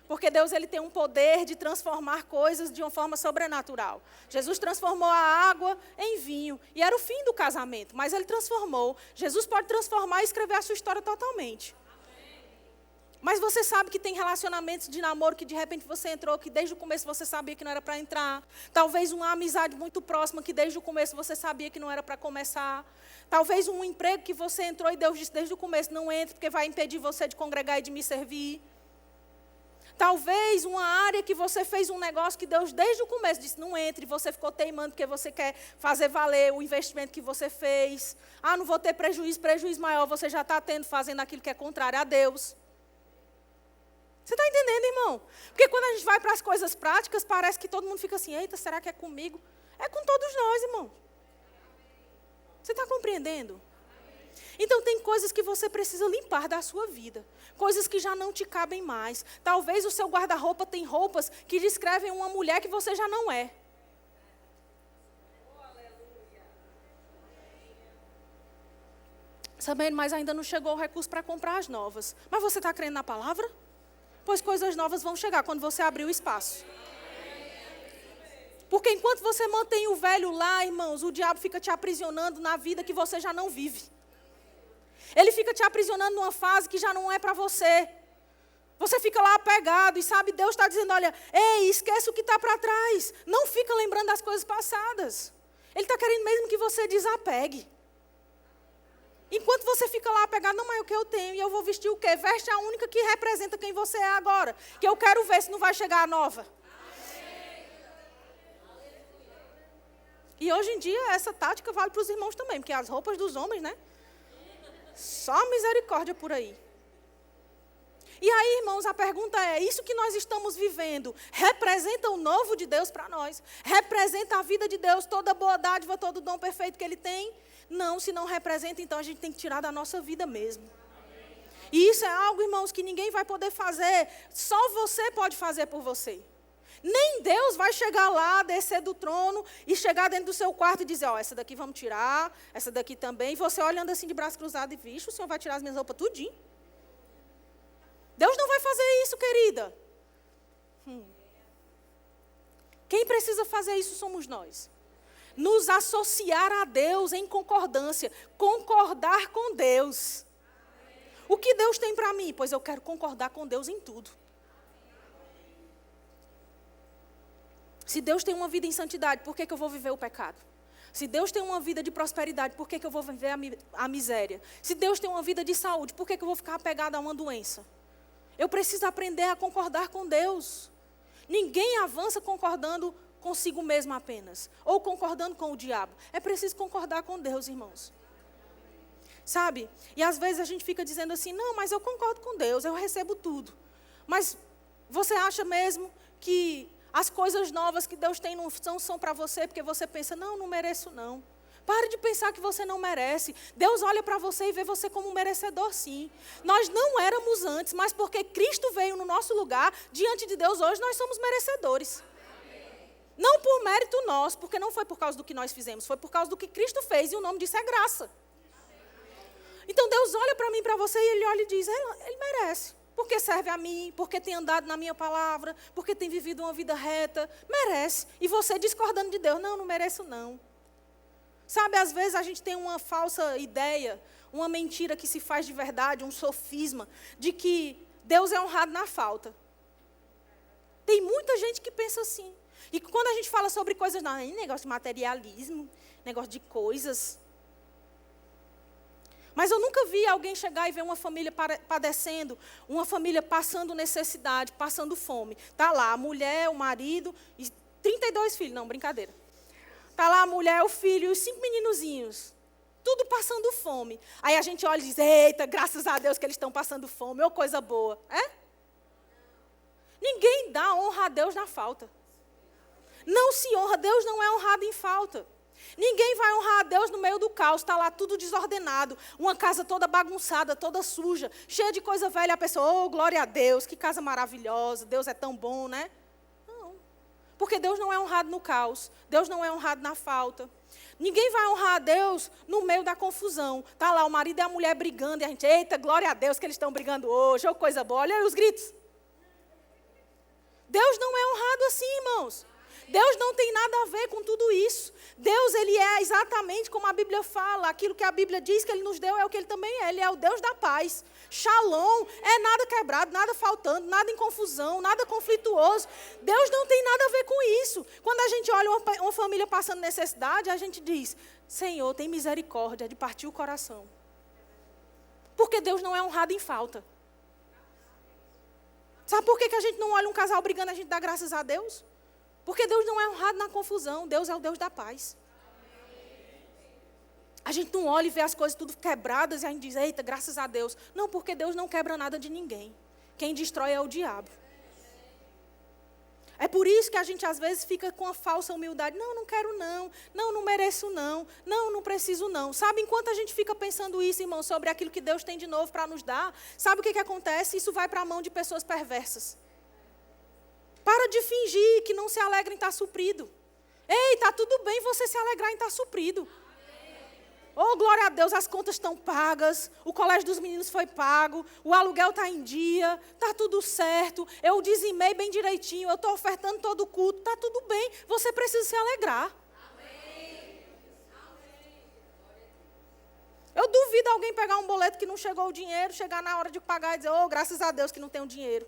Porque Deus, Ele tem um poder de transformar coisas de uma forma sobrenatural. Jesus transformou a água em vinho. E era o fim do casamento, mas Ele transformou. Jesus pode transformar e escrever a sua história totalmente. Mas você sabe que tem relacionamentos de namoro que de repente você entrou, que desde o começo você sabia que não era para entrar. Talvez uma amizade muito próxima que desde o começo você sabia que não era para começar. Talvez um emprego que você entrou e Deus disse desde o começo, não entre porque vai impedir você de congregar e de me servir. Talvez uma área que você fez um negócio que Deus desde o começo disse, não entre, e você ficou teimando porque você quer fazer valer o investimento que você fez. Ah, não vou ter prejuízo maior, você já está tendo, fazendo aquilo que é contrário a Deus. Você está entendendo, irmão? Porque quando a gente vai para as coisas práticas, parece que todo mundo fica assim, eita, será que é comigo? É com todos nós, irmão. Você está compreendendo? Então tem coisas que você precisa limpar da sua vida. Coisas que já não te cabem mais. Talvez o seu guarda-roupa tem roupas que descrevem uma mulher que você já não é. Sabendo, mas ainda não chegou o recurso para comprar as novas. Mas você está crendo na palavra? Pois coisas novas vão chegar quando você abrir o espaço. Porque enquanto você mantém o velho lá, irmãos, o diabo fica te aprisionando na vida que você já não vive. Ele fica te aprisionando numa fase que já não é para você. Você fica lá apegado e sabe, Deus está dizendo, olha, ei, esquece o que está para trás. Não fica lembrando das coisas passadas. Ele está querendo mesmo que você desapegue. Enquanto você fica lá apegado, não, mas é o que eu tenho, e eu vou vestir o quê? Veste a única que representa quem você é agora. Que eu quero ver se não vai chegar a nova. E hoje em dia, essa tática vale para os irmãos também, porque as roupas dos homens, né? Só misericórdia por aí. E aí, irmãos, a pergunta é, isso que nós estamos vivendo representa o novo de Deus para nós? Representa a vida de Deus, toda boa dádiva, todo dom perfeito que Ele tem? Não, se não representa, então a gente tem que tirar da nossa vida mesmo. E isso é algo, irmãos, que ninguém vai poder fazer, só você pode fazer por você. Nem Deus vai chegar lá, descer do trono e chegar dentro do seu quarto e dizer, ó, essa daqui vamos tirar, essa daqui também. E você olhando assim de braço cruzado e, vixe, o Senhor vai tirar as minhas roupas tudinho. Deus não vai fazer isso, querida. Quem precisa fazer isso somos nós. Nos associar a Deus em concordância, concordar com Deus. O que Deus tem para mim? Pois eu quero concordar com Deus em tudo. Se Deus tem uma vida em santidade, por que eu vou viver o pecado? Se Deus tem uma vida de prosperidade, por que eu vou viver a miséria? Se Deus tem uma vida de saúde, por que eu vou ficar apegado a uma doença? Eu preciso aprender a concordar com Deus. Ninguém avança concordando consigo mesmo apenas, ou concordando com o diabo. É preciso concordar com Deus, irmãos. Sabe? E às vezes a gente fica dizendo assim, não, mas eu concordo com Deus, eu recebo tudo. Mas você acha mesmo que as coisas novas que Deus tem não são para você, porque você pensa, não mereço não. Pare de pensar que você não merece. Deus olha para você e vê você como um merecedor, sim. Nós não éramos antes, mas porque Cristo veio no nosso lugar, diante de Deus hoje, nós somos merecedores. Não por mérito nosso, porque não foi por causa do que nós fizemos, foi por causa do que Cristo fez, e o nome disso é graça. Então Deus olha para mim e para você, e Ele olha e diz, ele merece. Porque serve a mim, porque tem andado na minha palavra, porque tem vivido uma vida reta, merece. E você discordando de Deus, não mereço não. Sabe, às vezes a gente tem uma falsa ideia, uma mentira que se faz de verdade, um sofisma, de que Deus é honrado na falta. Tem muita gente que pensa assim. E quando a gente fala sobre coisas, não, negócio de materialismo, negócio de coisas. Mas eu nunca vi alguém chegar e ver uma família padecendo, uma família passando necessidade, passando fome. Está lá a mulher, o marido, e 32 filhos, não, brincadeira. Está lá a mulher, o filho e os 5 meninozinhos. Tudo passando fome. Aí a gente olha e diz, eita, graças a Deus que eles estão passando fome, ô coisa boa. Ninguém dá honra a Deus na falta. Não se honra, Deus não é honrado em falta. Ninguém vai honrar a Deus no meio do caos, está lá tudo desordenado, uma casa toda bagunçada, toda suja, cheia de coisa velha, a pessoa, oh, glória a Deus, que casa maravilhosa, Deus é tão bom, né? Não, porque Deus não é honrado no caos, Deus não é honrado na falta. Ninguém vai honrar a Deus no meio da confusão. Está lá o marido e a mulher brigando, e a gente, eita, glória a Deus que eles estão brigando hoje, oh, coisa boa, olha aí os gritos. Deus não é honrado assim, irmãos. Deus não tem nada a ver com tudo isso. Deus, Ele é exatamente como a Bíblia fala. Aquilo que a Bíblia diz que Ele nos deu é o que Ele também é. Ele é o Deus da paz. Shalom é nada quebrado, nada faltando, nada em confusão, nada conflituoso. Deus não tem nada a ver com isso. Quando a gente olha uma família passando necessidade, a gente diz, Senhor, tem misericórdia de partir o coração. Porque Deus não é honrado em falta. Sabe por que a gente não olha um casal brigando e a gente dá graças a Deus? Porque Deus não é honrado na confusão. Deus é o Deus da paz. A gente não olha e vê as coisas tudo quebradas e a gente diz, eita, graças a Deus. Não, porque Deus não quebra nada de ninguém. Quem destrói é o diabo. É por isso que a gente às vezes fica com a falsa humildade. Não quero não. Não mereço não. Não preciso não. Sabe, enquanto a gente fica pensando isso, irmão, sobre aquilo que Deus tem de novo para nos dar, sabe o que acontece? Isso vai para a mão de pessoas perversas. Para de fingir que não se alegra em estar suprido. Ei, está tudo bem você se alegrar em estar suprido. Oh, glória a Deus, as contas estão pagas, o colégio dos meninos foi pago, o aluguel está em dia, está tudo certo, eu dizimei bem direitinho, eu estou ofertando todo o culto, está tudo bem, você precisa se alegrar. Eu duvido alguém pegar um boleto que não chegou o dinheiro, chegar na hora de pagar e dizer, oh, graças a Deus que não tem o dinheiro.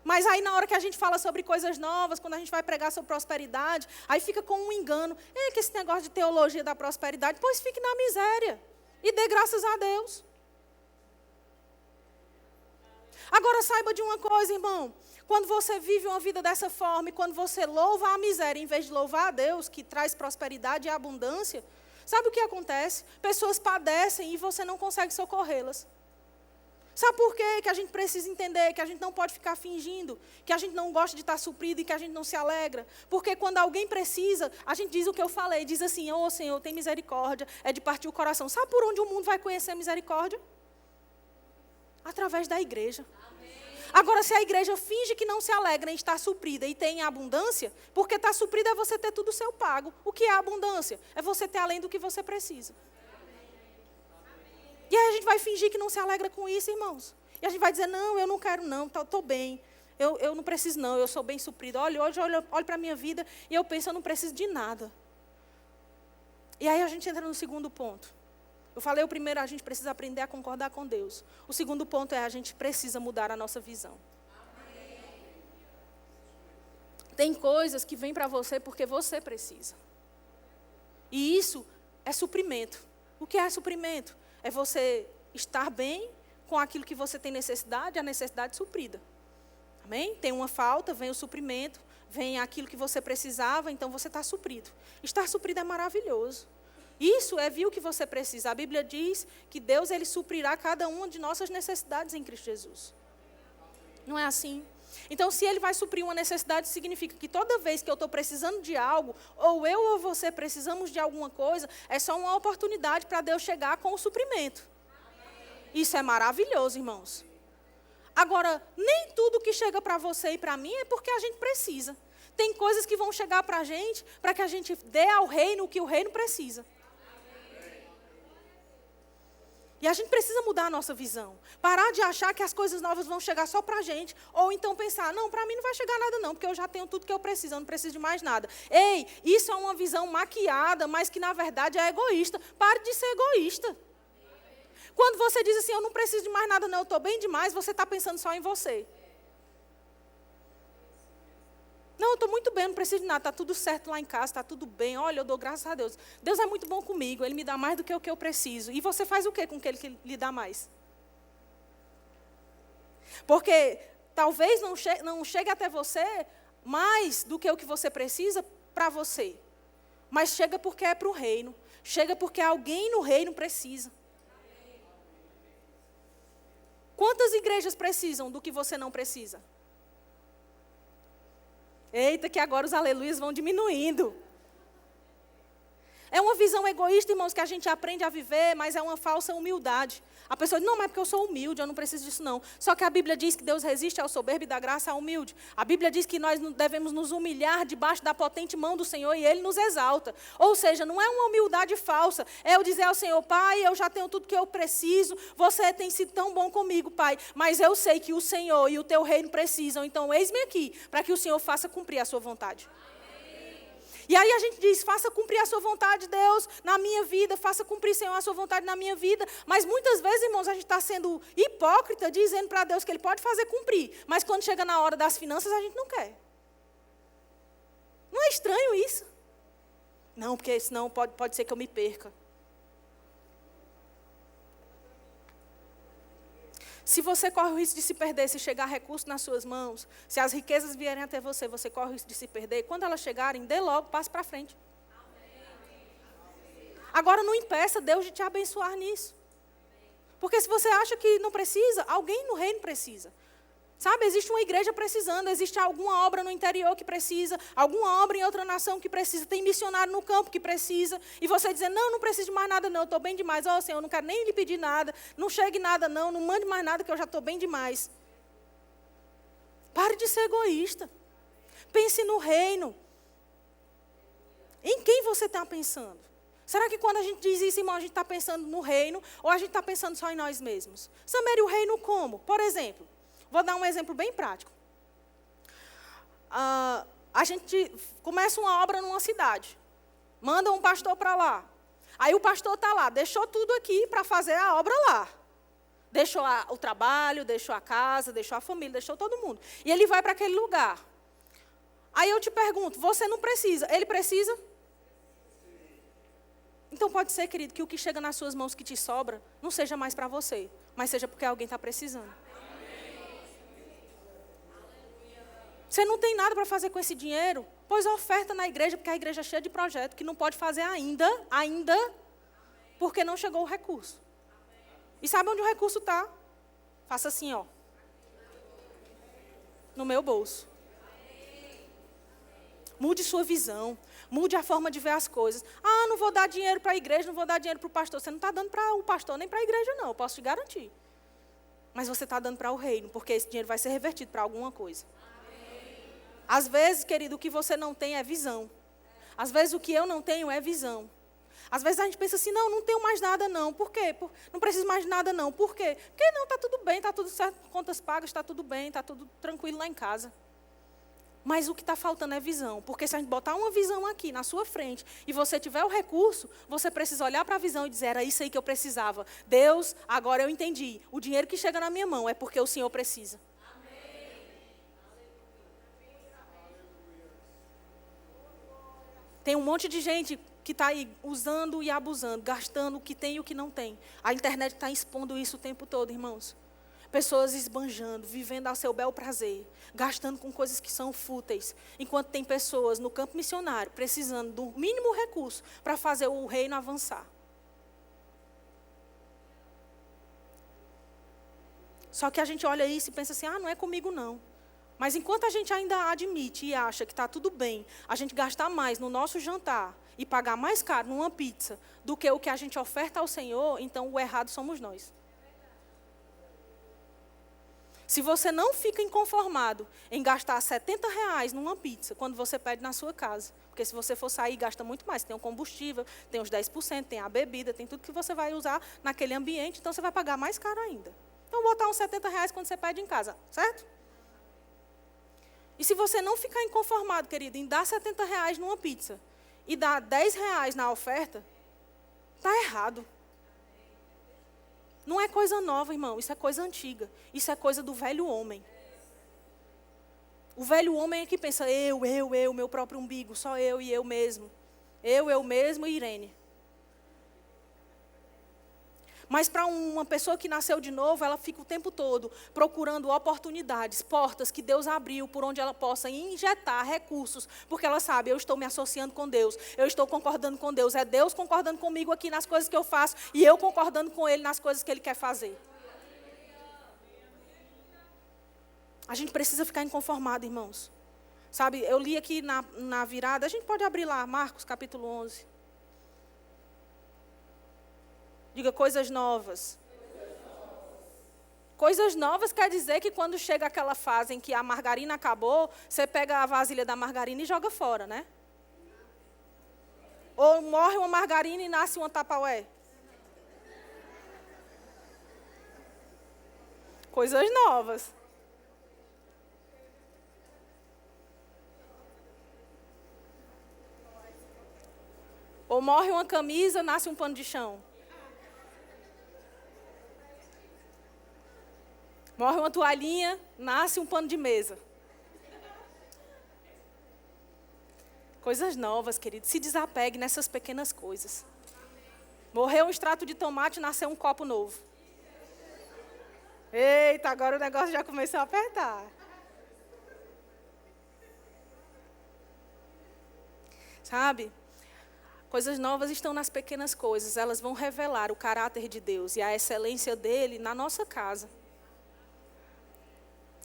Mas aí na hora que a gente fala sobre coisas novas, quando a gente vai pregar sobre prosperidade, aí fica com um engano. É que esse negócio de teologia da prosperidade, pois fique na miséria. E dê graças a Deus. Agora saiba de uma coisa, irmão. Quando você vive uma vida dessa forma, e quando você louva a miséria, em vez de louvar a Deus, que traz prosperidade e abundância, sabe o que acontece? Pessoas padecem e você não consegue socorrê-las. Sabe por quê? Que a gente precisa entender que a gente não pode ficar fingindo, que a gente não gosta de estar suprido e que a gente não se alegra. Porque quando alguém precisa, a gente diz o que eu falei, diz assim, ô Senhor, tem misericórdia, é de partir o coração. Sabe por onde o mundo vai conhecer a misericórdia? Através da igreja. Agora, se a igreja finge que não se alegra em estar suprida e tem abundância, porque estar suprida é você ter tudo seu pago. O que é abundância? É você ter além do que você precisa. E aí a gente vai fingir que não se alegra com isso, irmãos. E a gente vai dizer, não, eu não quero não, estou bem. Eu não preciso não, eu sou bem suprido. Hoje eu olho para a minha vida e eu penso, eu não preciso de nada. E aí a gente entra no segundo ponto. Eu falei o primeiro, a gente precisa aprender a concordar com Deus. O segundo ponto é, a gente precisa mudar a nossa visão. Tem coisas que vêm para você porque você precisa. E isso é suprimento. O que é suprimento? É você estar bem com aquilo que você tem necessidade, a necessidade suprida. Amém? Tem uma falta, vem o suprimento, vem aquilo que você precisava, então você está suprido. Estar suprido é maravilhoso. Isso é ver o que você precisa. A Bíblia diz que Deus ele suprirá cada uma de nossas necessidades em Cristo Jesus. Não é assim? Então, se Ele vai suprir uma necessidade, significa que toda vez que eu estou precisando de algo, ou eu ou você precisamos de alguma coisa, é só uma oportunidade para Deus chegar com o suprimento. Isso é maravilhoso, irmãos. Agora, nem tudo que chega para você e para mim é porque a gente precisa. Tem coisas que vão chegar para a gente, para que a gente dê ao reino o que o reino precisa. E a gente precisa mudar a nossa visão. Parar de achar que as coisas novas vão chegar só para a gente. Ou então pensar, não, para mim não vai chegar nada não, porque eu já tenho tudo que eu preciso, eu não preciso de mais nada. Ei, isso é uma visão maquiada, mas que na verdade é egoísta. Pare de ser egoísta. Quando você diz assim, eu não preciso de mais nada não, eu estou bem demais, você está pensando só em você. Não, eu estou muito bem, não preciso de nada, está tudo certo lá em casa, está tudo bem. Olha, eu dou graças a Deus. Deus é muito bom comigo, Ele me dá mais do que o que eu preciso. E você faz o quê com aquele que lhe dá mais? Porque talvez não chegue até você mais do que o que você precisa para você. Mas chega porque é para o reino. Chega porque alguém no reino precisa. Quantas igrejas precisam do que você não precisa? Eita, que agora os aleluias vão diminuindo. É uma visão egoísta, irmãos, que a gente aprende a viver, mas é uma falsa humildade. A pessoa diz, não, mas porque eu sou humilde, eu não preciso disso não. Só que a Bíblia diz que Deus resiste ao soberbo e dá graça ao humilde. A Bíblia diz que nós devemos nos humilhar debaixo da potente mão do Senhor e Ele nos exalta. Ou seja, não é uma humildade falsa, é eu dizer ao Senhor, Pai, eu já tenho tudo que eu preciso, você tem sido tão bom comigo, Pai, mas eu sei que o Senhor e o Teu reino precisam, então eis-me aqui, para que o Senhor faça cumprir a sua vontade. E aí a gente diz, faça cumprir a sua vontade, Deus, na minha vida, faça cumprir, Senhor, a sua vontade na minha vida. Mas muitas vezes, irmãos, a gente está sendo hipócrita, dizendo para Deus que Ele pode fazer cumprir. Mas quando chega na hora das finanças, a gente não quer. Não é estranho isso? Não, porque senão pode ser que eu me perca. Se você corre o risco de se perder, se chegar recurso nas suas mãos, se as riquezas vierem até você, você corre o risco de se perder. Quando elas chegarem, dê logo, passe para frente. Agora não impeça Deus de te abençoar nisso. Porque se você acha que não precisa, alguém no reino precisa. Sabe, existe uma igreja precisando, existe alguma obra no interior que precisa, alguma obra em outra nação que precisa, tem missionário no campo que precisa, e você dizer, não preciso de mais nada não, eu estou bem demais, Senhor, eu não quero nem lhe pedir nada, não chegue nada não mande mais nada que eu já estou bem demais. Pare de ser egoísta. Pense no reino. Em quem você está pensando? Será que quando a gente diz isso, irmão, a gente está pensando no reino, ou a gente está pensando só em nós mesmos? Samere, o reino como? Por exemplo, vou dar um exemplo bem prático. A gente começa uma obra numa cidade. Manda um pastor para lá. Aí o pastor está lá, deixou tudo aqui para fazer a obra lá. Deixou o trabalho, deixou a casa, deixou a família, deixou todo mundo. E ele vai para aquele lugar. Aí eu te pergunto, você não precisa, ele precisa? Então pode ser, querido, que o que chega nas suas mãos que te sobra, não seja mais para você, mas seja porque alguém está precisando. Você não tem nada para fazer com esse dinheiro? Pois oferta na igreja, porque a igreja é cheia de projetos que não pode fazer ainda, porque não chegou o recurso. E sabe onde o recurso está? Faça assim, ó. No meu bolso. Mude sua visão. Mude a forma de ver as coisas. Não vou dar dinheiro para a igreja, não vou dar dinheiro para o pastor. Você não está dando para o pastor nem para a igreja, não. Eu posso te garantir. Mas você está dando para o reino, porque esse dinheiro vai ser revertido para alguma coisa. Às vezes, querido, o que você não tem é visão. Às vezes, o que eu não tenho é visão. Às vezes, a gente pensa assim, não tenho mais nada, não. Por quê? Não preciso mais de nada, não. Por quê? Porque não, está tudo bem, está tudo certo, contas pagas, está tudo bem, está tudo tranquilo lá em casa. Mas o que está faltando é visão. Porque se a gente botar uma visão aqui na sua frente e você tiver o recurso, você precisa olhar para a visão e dizer, era isso aí que eu precisava. Deus, agora eu entendi. O dinheiro que chega na minha mão é porque o Senhor precisa. Tem um monte de gente que está aí usando e abusando, gastando o que tem e o que não tem. A internet está expondo isso o tempo todo, irmãos. Pessoas esbanjando, vivendo ao seu bel prazer, gastando com coisas que são fúteis. Enquanto tem pessoas no campo missionário precisando do mínimo recurso para fazer o reino avançar. Só que a gente olha isso e pensa assim, não é comigo não. Mas enquanto a gente ainda admite e acha que está tudo bem, a gente gastar mais no nosso jantar e pagar mais caro numa pizza do que o que a gente oferta ao Senhor, então o errado somos nós. Se você não fica inconformado em gastar R$70 numa pizza, quando você pede na sua casa, porque se você for sair, gasta muito mais. Tem o combustível, tem os 10%, tem a bebida, tem tudo que você vai usar naquele ambiente, então você vai pagar mais caro ainda. Então, botar uns R$70 quando você pede em casa, certo? E se você não ficar inconformado, querido, em dar R$70 numa pizza e dar R$10 na oferta, está errado. Não é coisa nova, irmão, isso é coisa antiga. Isso é coisa do velho homem. O velho homem é que pensa, eu, meu próprio umbigo, só eu e eu mesmo. Eu mesmo e Irene. Mas para uma pessoa que nasceu de novo, ela fica o tempo todo procurando oportunidades, portas que Deus abriu por onde ela possa injetar recursos, porque ela sabe, eu estou me associando com Deus, eu estou concordando com Deus, é Deus concordando comigo aqui nas coisas que eu faço e eu concordando com Ele nas coisas que Ele quer fazer. A gente precisa ficar inconformado, irmãos. Sabe, eu li aqui na virada, a gente pode abrir lá, Marcos capítulo 11. Diga, coisas novas. Coisas novas quer dizer que quando chega aquela fase em que a margarina acabou, você pega a vasilha da margarina e joga fora, né? Ou morre uma margarina e nasce uma Tupperware. Coisas novas. Ou morre uma camisa, nasce um pano de chão. Morre uma toalhinha, nasce um pano de mesa. Coisas novas, querido. Se desapegue nessas pequenas coisas. Morreu um extrato de tomate, nasceu um copo novo. Eita, agora o negócio já começou a apertar. Sabe? Coisas novas estão nas pequenas coisas. Elas vão revelar o caráter de Deus e a excelência dele na nossa casa.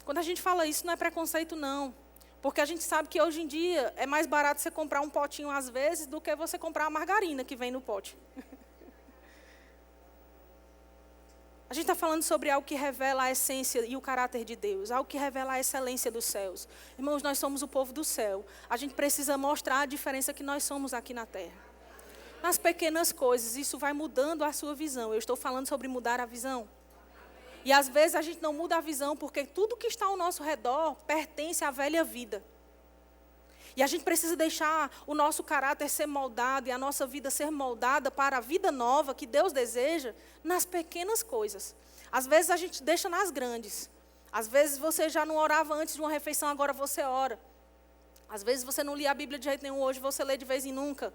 Quando a gente fala isso, não é preconceito, não. Porque a gente sabe que hoje em dia é mais barato você comprar um potinho às vezes do que você comprar a margarina que vem no pote. A gente está falando sobre algo que revela a essência e o caráter de Deus, algo que revela a excelência dos céus. Irmãos, nós somos o povo do céu. A gente precisa mostrar a diferença que nós somos aqui na terra. Nas pequenas coisas, isso vai mudando a sua visão. Eu estou falando sobre mudar a visão. E às vezes a gente não muda a visão porque tudo que está ao nosso redor pertence à velha vida. E a gente precisa deixar o nosso caráter ser moldado e a nossa vida ser moldada para a vida nova que Deus deseja nas pequenas coisas. Às vezes a gente deixa nas grandes. Às vezes você já não orava antes de uma refeição, agora você ora. Às vezes você não lia a Bíblia de jeito nenhum, hoje você lê de vez em nunca.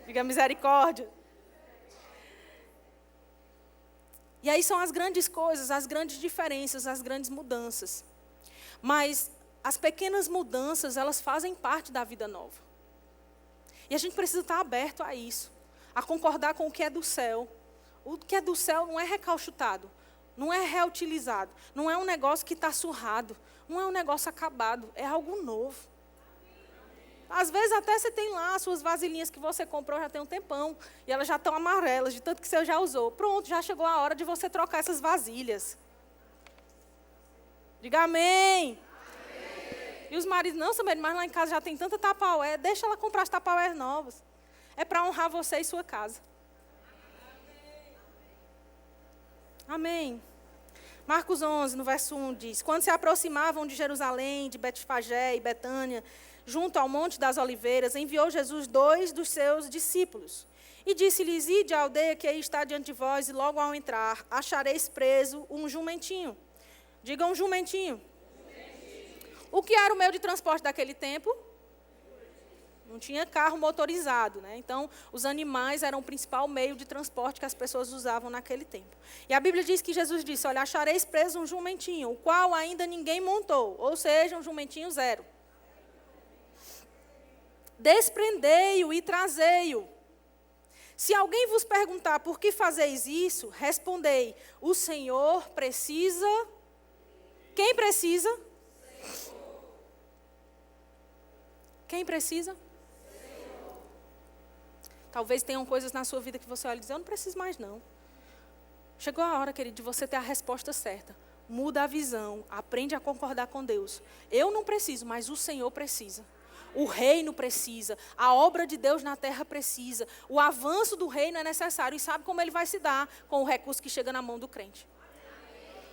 Diga misericórdia. E aí são as grandes coisas, as grandes diferenças, as grandes mudanças. Mas as pequenas mudanças, elas fazem parte da vida nova. E a gente precisa estar aberto a isso, a concordar com o que é do céu. O que é do céu não é recalchutado, não é reutilizado, não é um negócio que está surrado, não é um negócio acabado, é algo novo. Às vezes até você tem lá as suas vasilhinhas que você comprou já tem um tempão. E elas já estão amarelas, de tanto que você já usou. Pronto, já chegou a hora de você trocar essas vasilhas. Diga amém. Amém. E os maridos, não, Samir, mas lá em casa já tem tanta Tupperware. Deixa ela comprar as Tupperware novas. É para honrar você e sua casa. Amém. Marcos 11, no verso 1, diz: quando se aproximavam de Jerusalém, de Betfagé e Betânia, junto ao Monte das Oliveiras, enviou Jesus 2 dos seus discípulos. E disse-lhes: ide à aldeia que aí está diante de vós, e logo ao entrar, achareis preso um jumentinho. Diga um jumentinho. O que era o meio de transporte daquele tempo? Não tinha carro motorizado, né? Então, os animais eram o principal meio de transporte que as pessoas usavam naquele tempo. E a Bíblia diz que Jesus disse: olha, achareis preso um jumentinho, o qual ainda ninguém montou, ou seja, um jumentinho zero. Desprendei-o e trazei-o. Se alguém vos perguntar por que fazeis isso, respondei: o Senhor precisa. Quem precisa? Quem precisa? Talvez tenham coisas na sua vida que você olha e diz: eu não preciso mais não. Chegou a hora, querido, de você ter a resposta certa. muda a visão, aprende a concordar com Deus. Eu não preciso, mas o Senhor precisa. O reino precisa, a obra de Deus na terra precisa, o avanço do reino é necessário. E sabe como ele vai se dar? Com o recurso que chega na mão do crente.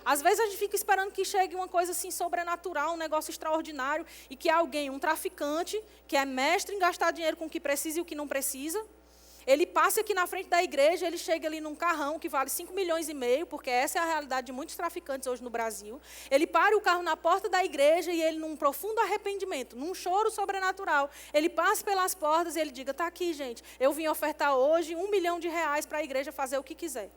Às vezes a gente fica esperando que chegue uma coisa assim sobrenatural, um negócio extraordinário, e que alguém, um traficante, que é mestre em gastar dinheiro com o que precisa e o que não precisa, ele passe aqui na frente da igreja, ele chega ali num carrão que vale 5,5 milhões, porque essa é a realidade de muitos traficantes hoje no Brasil. Ele para o carro na porta da igreja e ele, num profundo arrependimento, num choro sobrenatural, ele passa pelas portas e ele diga, está aqui, gente, eu vim ofertar hoje R$1 milhão para a igreja fazer o que quiser.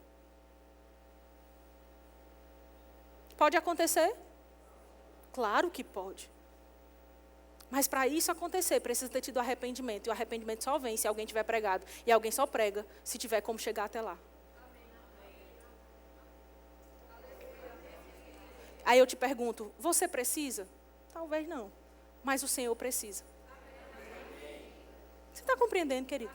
Pode acontecer? Claro que pode. Mas para isso acontecer, precisa ter tido arrependimento. E o arrependimento só vem se alguém tiver pregado. E alguém só prega se tiver como chegar até lá. Aí eu te pergunto, você precisa? Talvez não. Mas o Senhor precisa. Você está compreendendo, querido?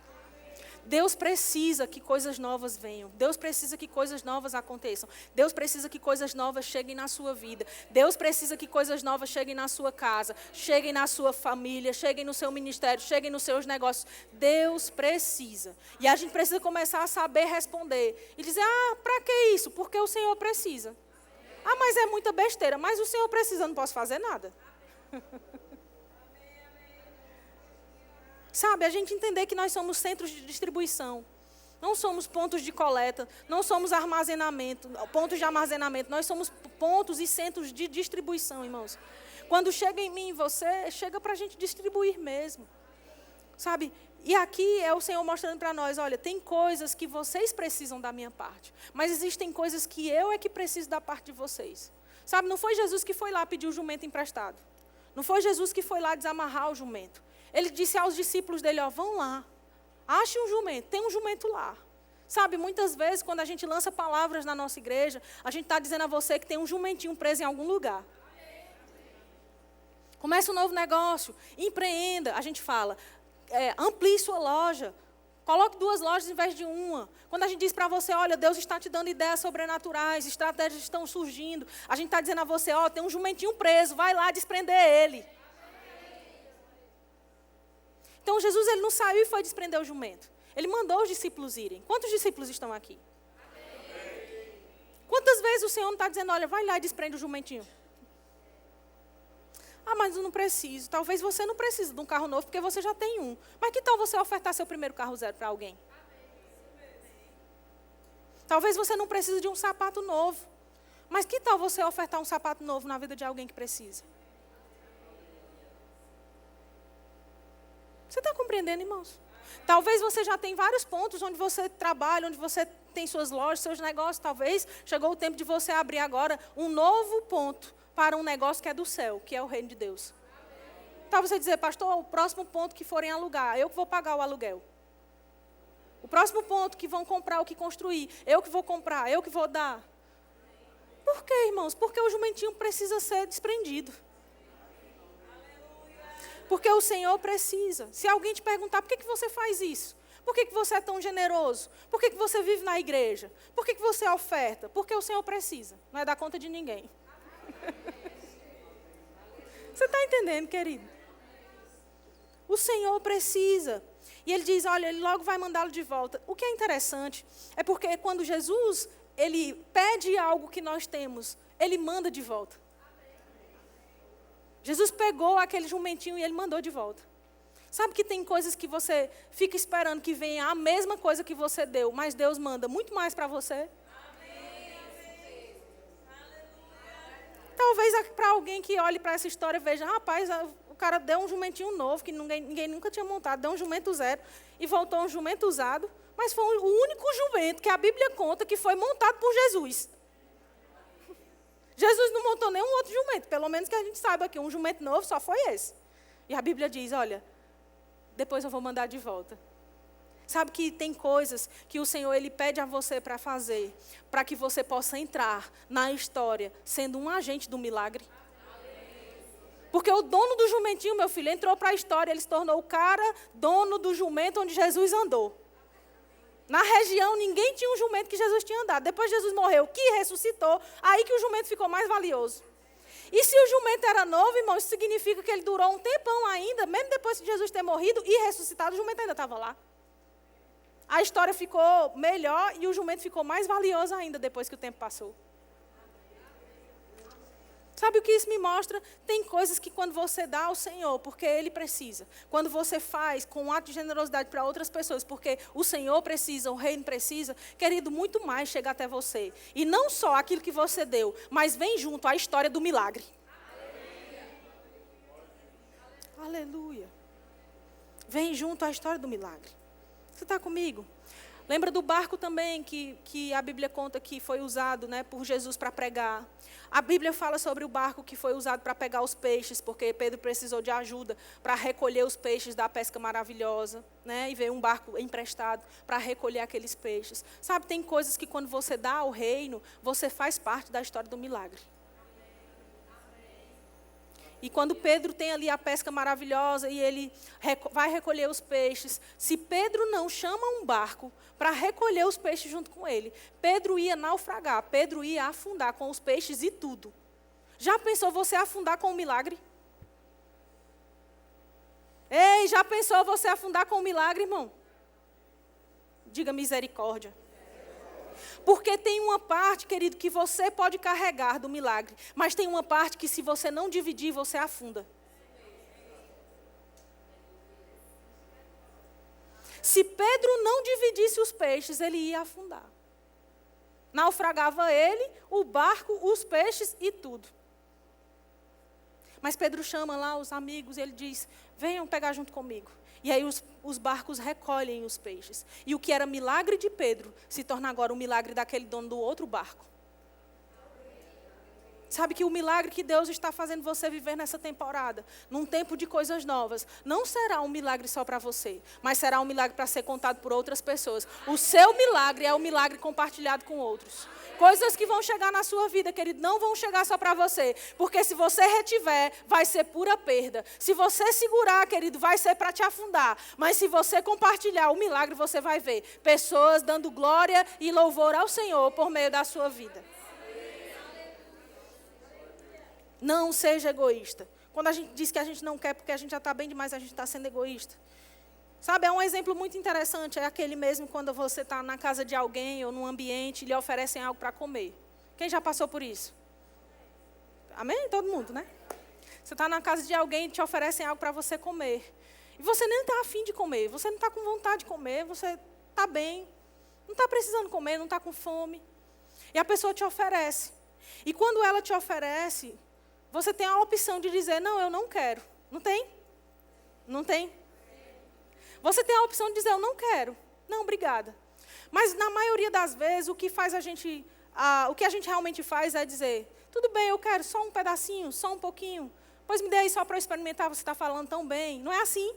Deus precisa que coisas novas venham. Deus precisa que coisas novas aconteçam. Deus precisa que coisas novas cheguem na sua vida. Deus precisa que coisas novas cheguem na sua casa, cheguem na sua família, cheguem no seu ministério, cheguem nos seus negócios. Deus precisa. E a gente precisa começar a saber responder. E dizer, para que isso? Porque o Senhor precisa. Mas é muita besteira. Mas o Senhor precisa, eu não posso fazer nada. Sabe, a gente entender que nós somos centros de distribuição. Não somos pontos de coleta, não somos pontos de armazenamento. Nós somos pontos e centros de distribuição, irmãos. Quando chega em mim e você, chega para a gente distribuir mesmo. Sabe, e aqui é o Senhor mostrando para nós, olha, tem coisas que vocês precisam da minha parte. Mas existem coisas que eu é que preciso da parte de vocês. Sabe, não foi Jesus que foi lá pedir o jumento emprestado. Não foi Jesus que foi lá desamarrar o jumento. Ele disse aos discípulos dele, vão lá, ache um jumento, tem um jumento lá. Sabe, muitas vezes, quando a gente lança palavras na nossa igreja, a gente está dizendo a você que tem um jumentinho preso em algum lugar. Comece um novo negócio, empreenda, a gente fala, amplie sua loja, coloque 2 lojas em vez de uma. Quando a gente diz para você, olha, Deus está te dando ideias sobrenaturais, estratégias estão surgindo, a gente está dizendo a você, tem um jumentinho preso, vai lá desprender ele. Então, Jesus ele não saiu e foi desprender o jumento. Ele mandou os discípulos irem. Quantos discípulos estão aqui? Quantas vezes o Senhor não está dizendo, olha, vai lá e desprende o jumentinho? Mas eu não preciso. Talvez você não precise de um carro novo, porque você já tem um. Mas que tal você ofertar seu primeiro carro zero para alguém? Talvez você não precise de um sapato novo. Mas que tal você ofertar um sapato novo na vida de alguém que precisa? Você está compreendendo, irmãos? Talvez você já tenha vários pontos onde você trabalha, onde você tem suas lojas, seus negócios. Talvez chegou o tempo de você abrir agora um novo ponto para um negócio que é do céu, que é o reino de Deus. Talvez você dizer, pastor, o próximo ponto que forem alugar, eu que vou pagar o aluguel. O próximo ponto que vão comprar o que construir, eu que vou comprar, eu que vou dar. Por quê, irmãos? Porque o jumentinho precisa ser desprendido. Porque o Senhor precisa. Se alguém te perguntar, por que você faz isso? Por que você é tão generoso? Por que você vive na igreja? Por que você oferta? Porque o Senhor precisa. Não é dar conta de ninguém. Você está entendendo, querido? O Senhor precisa. E ele diz, olha, ele logo vai mandá-lo de volta. O que é interessante é porque quando Jesus, ele pede algo que nós temos, ele manda de volta. Jesus pegou aquele jumentinho e ele mandou de volta. Sabe que tem coisas que você fica esperando que venha a mesma coisa que você deu, mas Deus manda muito mais para você? Talvez para alguém que olhe para essa história e veja, rapaz, o cara deu um jumentinho novo, que ninguém nunca tinha montado, deu um jumento zero e voltou um jumento usado, mas foi o único jumento que a Bíblia conta que foi montado por Jesus. Jesus não montou nenhum outro jumento, pelo menos que a gente saiba que um jumento novo só foi esse. E a Bíblia diz, olha, depois eu vou mandar de volta. Sabe que tem coisas que o Senhor ele pede a você para fazer, para que você possa entrar na história sendo um agente do milagre. Porque o dono do jumentinho, meu filho, entrou para a história, ele se tornou o cara dono do jumento onde Jesus andou. Na região, ninguém tinha um jumento que Jesus tinha andado. Depois Jesus morreu, que ressuscitou, aí que o jumento ficou mais valioso. E se o jumento era novo, irmão, isso significa que ele durou um tempão ainda, mesmo depois de Jesus ter morrido e ressuscitado, o jumento ainda estava lá. A história ficou melhor e o jumento ficou mais valioso ainda depois que o tempo passou. Sabe o que isso me mostra? Tem coisas que quando você dá ao Senhor, porque Ele precisa. Quando você faz com um ato de generosidade para outras pessoas, porque o Senhor precisa, o reino precisa, querido, muito mais chega até você. E não só aquilo que você deu, mas vem junto a história do milagre. Aleluia. Vem junto a história do milagre. Você está comigo? Lembra do barco também que a Bíblia conta que foi usado, né, por Jesus para pregar. A Bíblia fala sobre o barco que foi usado para pegar os peixes, porque Pedro precisou de ajuda para recolher os peixes da pesca maravilhosa, né, e veio um barco emprestado para recolher aqueles peixes. Sabe, tem coisas que quando você dá ao reino, você faz parte da história do milagre. E quando Pedro tem ali a pesca maravilhosa e ele vai recolher os peixes, se Pedro não chama um barco para recolher os peixes junto com ele, Pedro ia naufragar, Pedro ia afundar com os peixes e tudo. Já pensou você afundar com um milagre? Ei, já pensou você afundar com um milagre, irmão? Diga misericórdia. Porque tem uma parte, querido, que você pode carregar do milagre, mas tem uma parte que se você não dividir, você afunda. Se Pedro não dividisse os peixes, ele ia afundar. Naufragava ele, o barco, os peixes e tudo. Mas Pedro chama lá os amigos e ele diz, venham pegar junto comigo. E aí os barcos recolhem os peixes. E o que era milagre de Pedro se torna agora o milagre daquele dono do outro barco. Sabe que o milagre que Deus está fazendo você viver nessa temporada, num tempo de coisas novas, não será um milagre só para você, mas será um milagre para ser contado por outras pessoas. O seu milagre é um milagre compartilhado com outros. Coisas que vão chegar na sua vida, querido, não vão chegar só para você. Porque se você retiver, vai ser pura perda. Se você segurar, querido, vai ser para te afundar. Mas se você compartilhar o milagre, você vai ver pessoas dando glória e louvor ao Senhor por meio da sua vida. Não seja egoísta. Quando a gente diz que a gente não quer porque a gente já está bem demais, a gente está sendo egoísta. Sabe, é um exemplo muito interessante, é aquele mesmo quando você está na casa de alguém ou num ambiente e lhe oferecem algo para comer. Quem já passou por isso? Amém? Todo mundo, né? Você está na casa de alguém e te oferecem algo para você comer. E você nem está afim de comer, você não está com vontade de comer, você está bem, não está precisando comer, não está com fome. E a pessoa te oferece. E quando ela te oferece, você tem a opção de dizer, não, eu não quero. Não tem? Não tem? Você tem a opção de dizer, eu não quero. Não, obrigada. Mas na maioria das vezes, o que a gente realmente faz é dizer, tudo bem, eu quero só um pedacinho, só um pouquinho. Pois me dê aí só para eu experimentar, você está falando tão bem. Não é assim?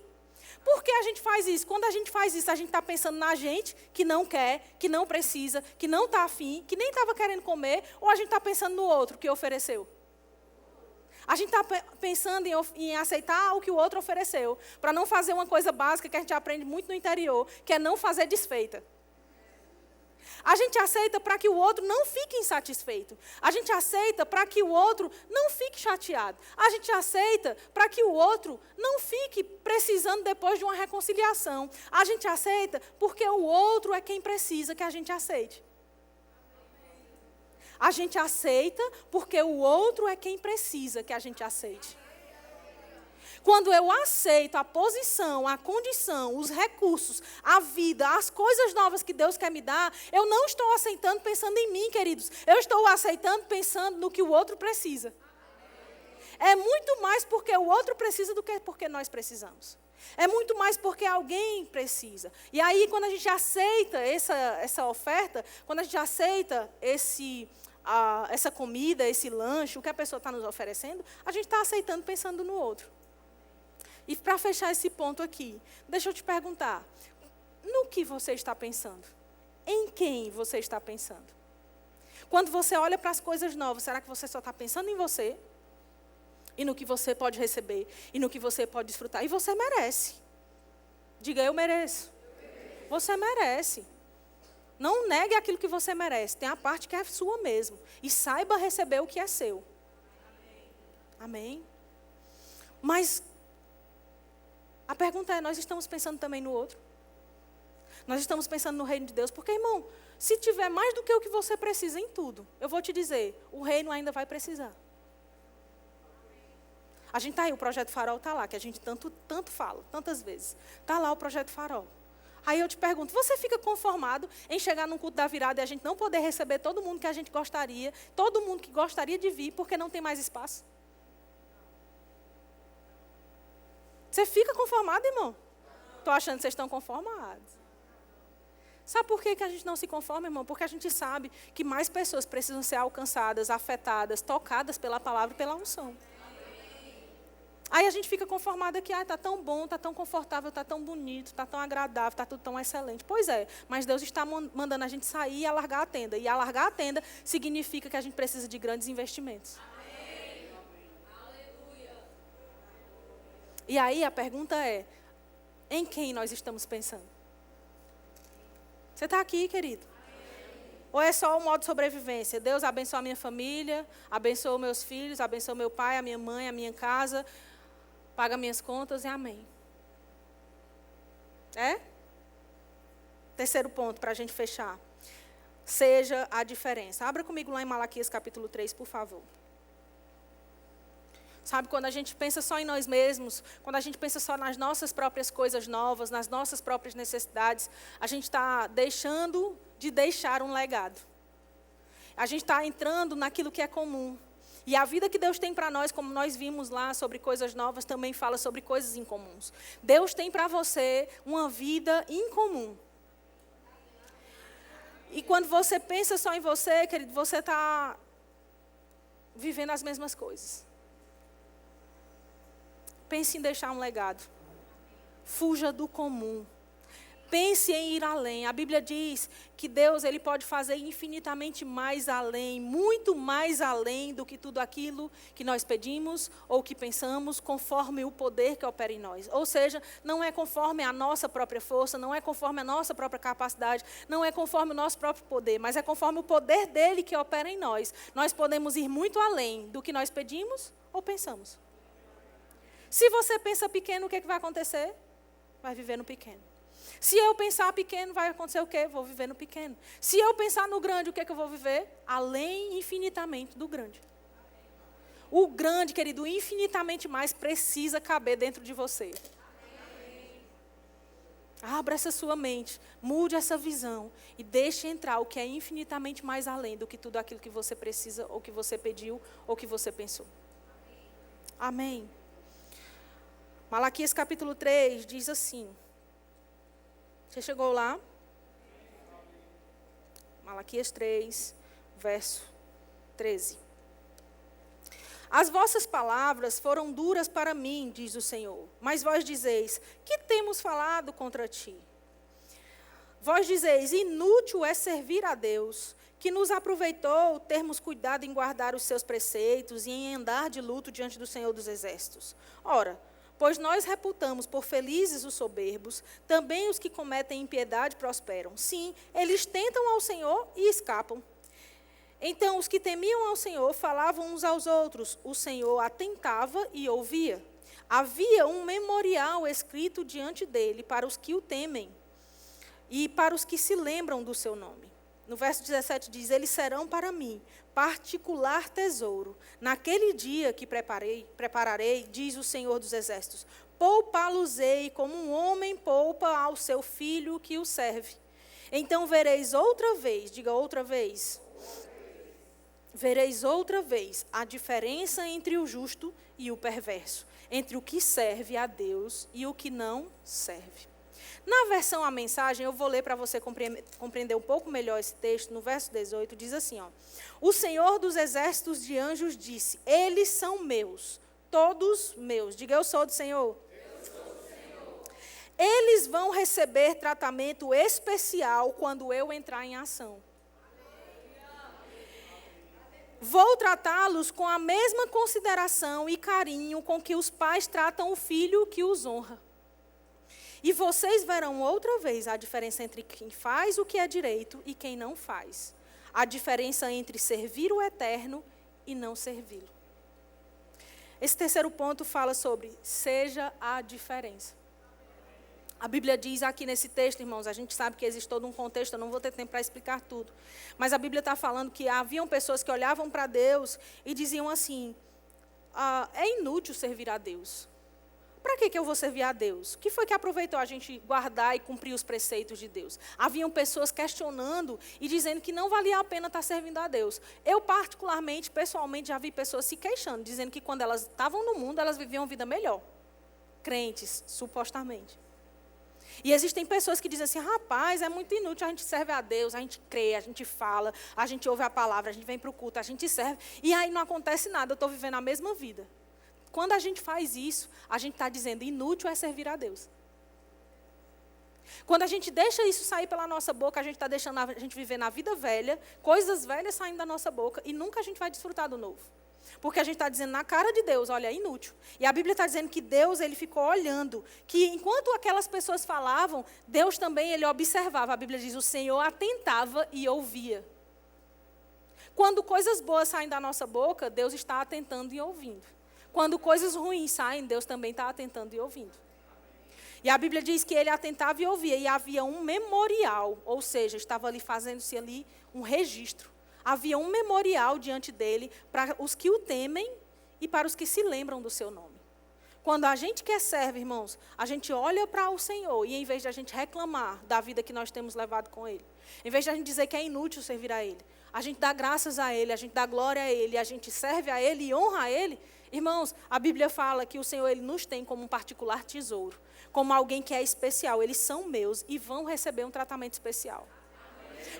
Por que a gente faz isso? Quando a gente faz isso, a gente está pensando na gente, que não quer, que não precisa, que não está afim, que nem estava querendo comer, ou a gente está pensando no outro que ofereceu? A gente está pensando em aceitar o que o outro ofereceu, para não fazer uma coisa básica que a gente aprende muito no interior, que é não fazer desfeita. A gente aceita para que o outro não fique insatisfeito. A gente aceita para que o outro não fique chateado. A gente aceita para que o outro não fique precisando depois de uma reconciliação. A gente aceita porque o outro é quem precisa que a gente aceite. A gente aceita porque o outro é quem precisa que a gente aceite. Quando eu aceito a posição, a condição, os recursos, a vida, as coisas novas que Deus quer me dar, eu não estou aceitando pensando em mim, queridos. Eu estou aceitando pensando no que o outro precisa. É muito mais porque o outro precisa do que porque nós precisamos. É muito mais porque alguém precisa. E aí, quando a gente aceita essa oferta, quando a gente aceita essa comida, esse lanche, o que a pessoa está nos oferecendo, a gente está aceitando pensando no outro. E para fechar esse ponto aqui, deixa eu te perguntar, no que você está pensando? Em quem você está pensando? Quando você olha para as coisas novas, será que você só está pensando em você? E no que você pode receber? E no que você pode desfrutar? E você merece. Diga, eu mereço. Você merece. Não negue aquilo que você merece. Tem a parte que é sua mesmo. E saiba receber o que é seu. Amém? Mas a pergunta é, nós estamos pensando também no outro? Nós estamos pensando no reino de Deus? Porque, irmão, se tiver mais do que o que você precisa em tudo, eu vou te dizer, o reino ainda vai precisar. A gente está aí, o Projeto Farol está lá, que a gente tanto fala, tantas vezes. Está lá o Projeto Farol. Aí eu te pergunto, você fica conformado em chegar num culto da virada e a gente não poder receber todo mundo que a gente gostaria, todo mundo que gostaria de vir, porque não tem mais espaço? Você fica conformado, irmão? Estou achando que vocês estão conformados. Sabe por que a gente não se conforma, irmão? Porque a gente sabe que mais pessoas precisam ser alcançadas, afetadas, tocadas pela palavra e pela unção. Aí a gente fica conformado aqui, está tão bom, está tão confortável, está tão bonito, está tão agradável, está tudo tão excelente. Pois é, mas Deus está mandando a gente sair e alargar a tenda. E alargar a tenda significa que a gente precisa de grandes investimentos. Amém. Aleluia. E aí a pergunta é, em quem nós estamos pensando? Você está aqui, querido? Ou é só o modo de sobrevivência? Deus abençoa a minha família, abençoa meus filhos, abençoa meu pai, a minha mãe, a minha casa, paga minhas contas e amém. É? Terceiro ponto para a gente fechar. Seja a diferença. Abra comigo lá em Malaquias capítulo 3, por favor. Sabe, quando a gente pensa só em nós mesmos, quando a gente pensa só nas nossas próprias coisas novas, nas nossas próprias necessidades, a gente está deixando de deixar um legado. A gente está entrando naquilo que é comum. E a vida que Deus tem para nós, como nós vimos lá sobre coisas novas, também fala sobre coisas incomuns. Deus tem para você uma vida incomum. E quando você pensa só em você, querido, você está vivendo as mesmas coisas. Pense em deixar um legado. Fuja do comum. Pense em ir além. A Bíblia diz que Deus ele pode fazer infinitamente mais além, muito mais além do que tudo aquilo que nós pedimos ou que pensamos, conforme o poder que opera em nós. Ou seja, não é conforme a nossa própria força, não é conforme a nossa própria capacidade, não é conforme o nosso próprio poder, mas é conforme o poder dele que opera em nós. Nós podemos ir muito além do que nós pedimos ou pensamos. Se você pensa pequeno, o que vai acontecer? Vai viver no pequeno. Se eu pensar pequeno, vai acontecer o quê? Vou viver no pequeno. Se eu pensar no grande, o que eu vou viver? Além infinitamente do grande. O grande, querido, infinitamente mais precisa caber dentro de você. Abra essa sua mente, mude essa visão e deixe entrar o que é infinitamente mais além do que tudo aquilo que você precisa, ou que você pediu, ou que você pensou. Amém. Malaquias capítulo 3 diz assim. Você chegou lá? Malaquias 3, verso 13. As vossas palavras foram duras para mim, diz o Senhor. Mas vós dizeis, que temos falado contra ti? Vós dizeis, inútil é servir a Deus, que nos aproveitou termos cuidado em guardar os seus preceitos e em andar de luto diante do Senhor dos Exércitos. Ora, pois nós reputamos por felizes os soberbos, também os que cometem impiedade prosperam. Sim, eles tentam ao Senhor e escapam. Então os que temiam ao Senhor falavam uns aos outros, o Senhor atentava e ouvia. Havia um memorial escrito diante dele para os que o temem e para os que se lembram do seu nome. No verso 17 diz, eles serão para mim particular tesouro. Naquele dia que prepararei, diz o Senhor dos Exércitos, poupá-los-ei como um homem poupa ao seu filho que o serve. Então vereis outra vez, diga outra vez, vereis outra vez a diferença entre o justo e o perverso, entre o que serve a Deus e o que não serve. Na versão A Mensagem, eu vou ler para você compreender um pouco melhor esse texto. No verso 18, diz assim, ó, o Senhor dos Exércitos de Anjos disse, eles são meus, todos meus. Diga, eu sou do Senhor. Eu sou do Senhor. Eles vão receber tratamento especial quando eu entrar em ação. Vou tratá-los com a mesma consideração e carinho com que os pais tratam o filho que os honra. E vocês verão outra vez a diferença entre quem faz o que é direito e quem não faz. A diferença entre servir o eterno e não servi-lo. Esse terceiro ponto fala sobre seja a diferença. A Bíblia diz aqui nesse texto, irmãos, a gente sabe que existe todo um contexto, eu não vou ter tempo para explicar tudo. Mas a Bíblia está falando que haviam pessoas que olhavam para Deus e diziam assim, é inútil servir a Deus. Para que eu vou servir a Deus? O que foi que aproveitou a gente guardar e cumprir os preceitos de Deus? Haviam pessoas questionando e dizendo que não valia a pena estar servindo a Deus. Eu, particularmente, pessoalmente, já vi pessoas se queixando, dizendo que quando elas estavam no mundo, elas viviam uma vida melhor. Crentes, supostamente. E existem pessoas que dizem assim, rapaz, é muito inútil, a gente serve a Deus, a gente crê, a gente fala, a gente ouve a palavra, a gente vem para o culto, a gente serve, e aí não acontece nada, eu estou vivendo a mesma vida. Quando a gente faz isso, a gente está dizendo, inútil é servir a Deus. Quando a gente deixa isso sair pela nossa boca, a gente está deixando a gente viver na vida velha, coisas velhas saindo da nossa boca, e nunca a gente vai desfrutar do novo. Porque a gente está dizendo na cara de Deus, olha, é inútil. E a Bíblia está dizendo que Deus, ele ficou olhando, que enquanto aquelas pessoas falavam, Deus também, ele observava. A Bíblia diz, o Senhor atentava e ouvia. Quando coisas boas saem da nossa boca, Deus está atentando e ouvindo. Quando coisas ruins saem, Deus também está atentando e ouvindo. E a Bíblia diz que ele atentava e ouvia, e havia um memorial, ou seja, estava ali fazendo-se ali um registro. Havia um memorial diante dele para os que o temem e para os que se lembram do seu nome. Quando a gente quer serve, irmãos, a gente olha para o Senhor e em vez de a gente reclamar da vida que nós temos levado com Ele, em vez de a gente dizer que é inútil servir a Ele, a gente dá graças a Ele, a gente dá glória a Ele, a gente serve a Ele e honra a Ele. Irmãos, a Bíblia fala que o Senhor, Ele nos tem como um particular tesouro, como alguém que é especial. Eles são meus e vão receber um tratamento especial.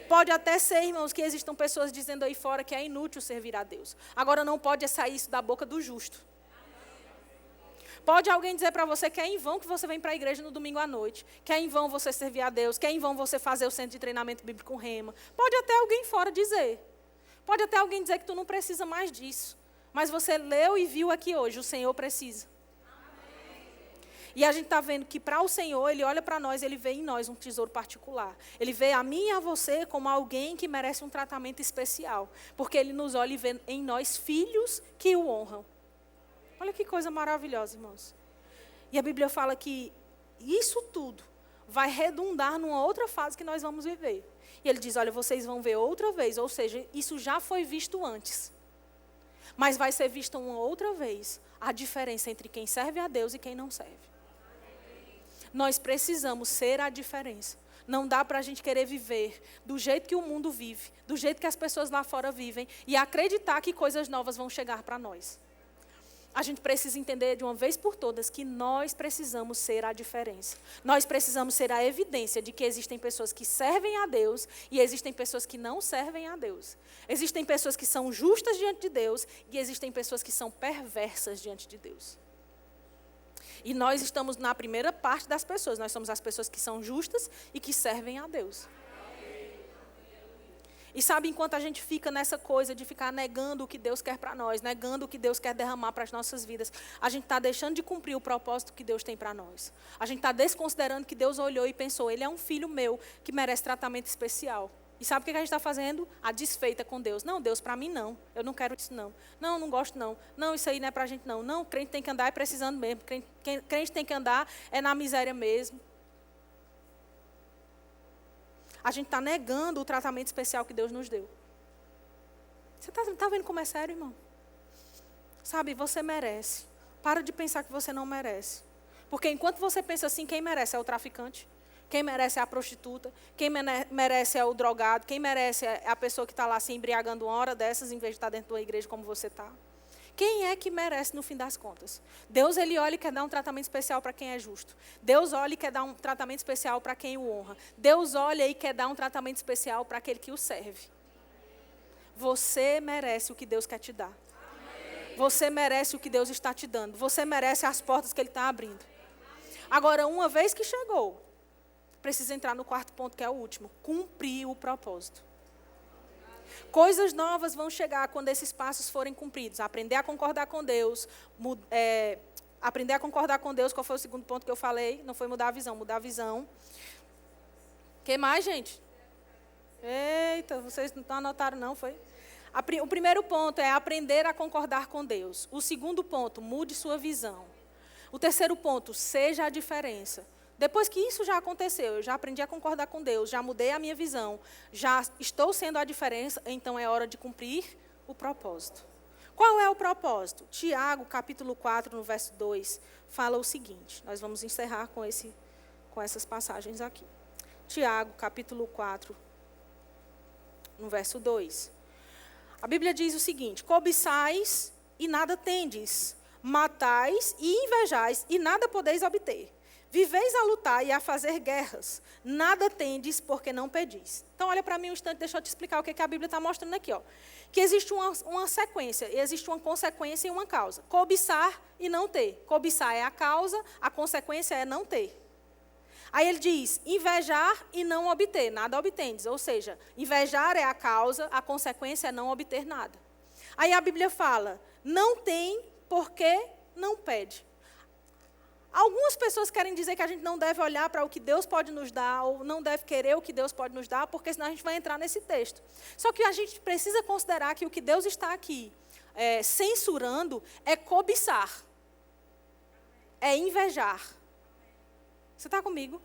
Pode até ser, irmãos, que existam pessoas dizendo aí fora que é inútil servir a Deus. Agora não pode sair isso da boca do justo. Pode alguém dizer para você que é em vão que você vem para a igreja no domingo à noite, que é em vão você servir a Deus, que é em vão você fazer o centro de treinamento bíblico Rema. Pode até alguém fora dizer. Pode até alguém dizer que tu não precisa mais disso. Mas você leu e viu aqui hoje, o Senhor precisa. E a gente está vendo que para o Senhor, Ele olha para nós, Ele vê em nós um tesouro particular. Ele vê a mim e a você como alguém que merece um tratamento especial. Porque Ele nos olha e vê em nós filhos que o honram. Olha que coisa maravilhosa, irmãos. E a Bíblia fala que isso tudo vai redundar numa outra fase que nós vamos viver. E Ele diz, olha, vocês vão ver outra vez. Ou seja, isso já foi visto antes. Mas vai ser visto uma outra vez a diferença entre quem serve a Deus e quem não serve. Nós precisamos ser a diferença. Não dá para a gente querer viver do jeito que o mundo vive, do jeito que as pessoas lá fora vivem e acreditar que coisas novas vão chegar para nós. A gente precisa entender de uma vez por todas que nós precisamos ser a diferença. Nós precisamos ser a evidência de que existem pessoas que servem a Deus e existem pessoas que não servem a Deus. Existem pessoas que são justas diante de Deus e existem pessoas que são perversas diante de Deus. E nós estamos na primeira parte das pessoas. Nós somos as pessoas que são justas e que servem a Deus. E sabe, enquanto a gente fica nessa coisa de ficar negando o que Deus quer para nós, negando o que Deus quer derramar para as nossas vidas, a gente está deixando de cumprir o propósito que Deus tem para nós. A gente está desconsiderando que Deus olhou e pensou, ele é um filho meu que merece tratamento especial. E sabe o que a gente está fazendo? A desfeita com Deus. Não, Deus, para mim não. Eu não quero isso não. Não, não gosto não. Não, isso aí não é para a gente não. Não, crente tem que andar é precisando mesmo. Crente tem que andar é na miséria mesmo. A gente está negando o tratamento especial que Deus nos deu. Você está vendo como é sério, irmão? Sabe, você merece. Para de pensar que você não merece. Porque enquanto você pensa assim, quem merece é o traficante. Quem merece é a prostituta. Quem merece é o drogado. Quem merece é a pessoa que está lá se embriagando uma hora dessas, em vez de estar dentro da igreja como você está. Quem é que merece no fim das contas? Deus, ele olha e quer dar um tratamento especial para quem é justo. Deus olha e quer dar um tratamento especial para quem o honra. Deus olha e quer dar um tratamento especial para aquele que o serve. Você merece o que Deus quer te dar. Você merece o que Deus está te dando. Você merece as portas que Ele está abrindo. Agora, uma vez que chegou, precisa entrar no quarto ponto, que é o último. Cumprir o propósito. Coisas novas vão chegar quando esses passos forem cumpridos. Aprender a concordar com Deus, aprender a concordar com Deus. Qual foi o segundo ponto que eu falei? Não foi mudar a visão, mudar a visão. O que mais, gente? Eita, vocês não anotaram não, foi? O primeiro ponto é aprender a concordar com Deus. O segundo ponto, mude sua visão. O terceiro ponto, seja a diferença. Depois que isso já aconteceu, eu já aprendi a concordar com Deus, já mudei a minha visão, já estou sendo a diferença, então é hora de cumprir o propósito. Qual é o propósito? Tiago, capítulo 4, no verso 2, fala o seguinte. Nós vamos encerrar com essas passagens aqui. Tiago, capítulo 4, no verso 2. A Bíblia diz o seguinte: cobiçais e nada tendes, matais e invejais e nada podeis obter. Viveis a lutar e a fazer guerras, nada tendes porque não pedis. Então, olha para mim um instante, deixa eu te explicar o que a Bíblia está mostrando aqui. Ó. Que existe uma sequência, existe uma consequência e uma causa. Cobiçar e não ter. Cobiçar é a causa, a consequência é não ter. Aí ele diz, invejar e não obter, nada obtendes. Ou seja, invejar é a causa, a consequência é não obter nada. Aí a Bíblia fala, não tem porque não pede. Algumas pessoas querem dizer que a gente não deve olhar para o que Deus pode nos dar, ou não deve querer o que Deus pode nos dar, porque senão a gente vai entrar nesse texto. Só que a gente precisa considerar que o que Deus está aqui censurando é cobiçar, é invejar. Você está comigo?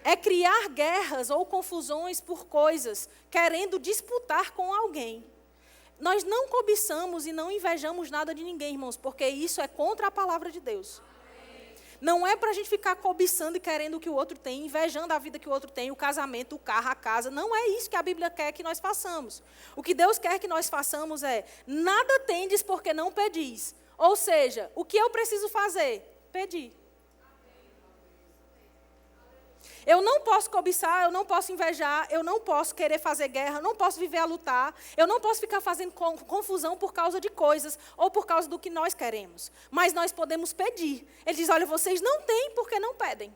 É criar guerras ou confusões por coisas, querendo disputar com alguém. Nós não cobiçamos e não invejamos nada de ninguém, irmãos, porque isso é contra a palavra de Deus. Não é para a gente ficar cobiçando e querendo o que o outro tem, invejando a vida que o outro tem, o casamento, o carro, a casa. Não é isso que a Bíblia quer que nós façamos. O que Deus quer que nós façamos é, nada tendes porque não pedis. Ou seja, o que eu preciso fazer? Pedir. Eu não posso cobiçar, eu não posso invejar, eu não posso querer fazer guerra, eu não posso viver a lutar, eu não posso ficar fazendo confusão por causa de coisas ou por causa do que nós queremos. Mas nós podemos pedir. Ele diz, olha, vocês não têm porque não pedem.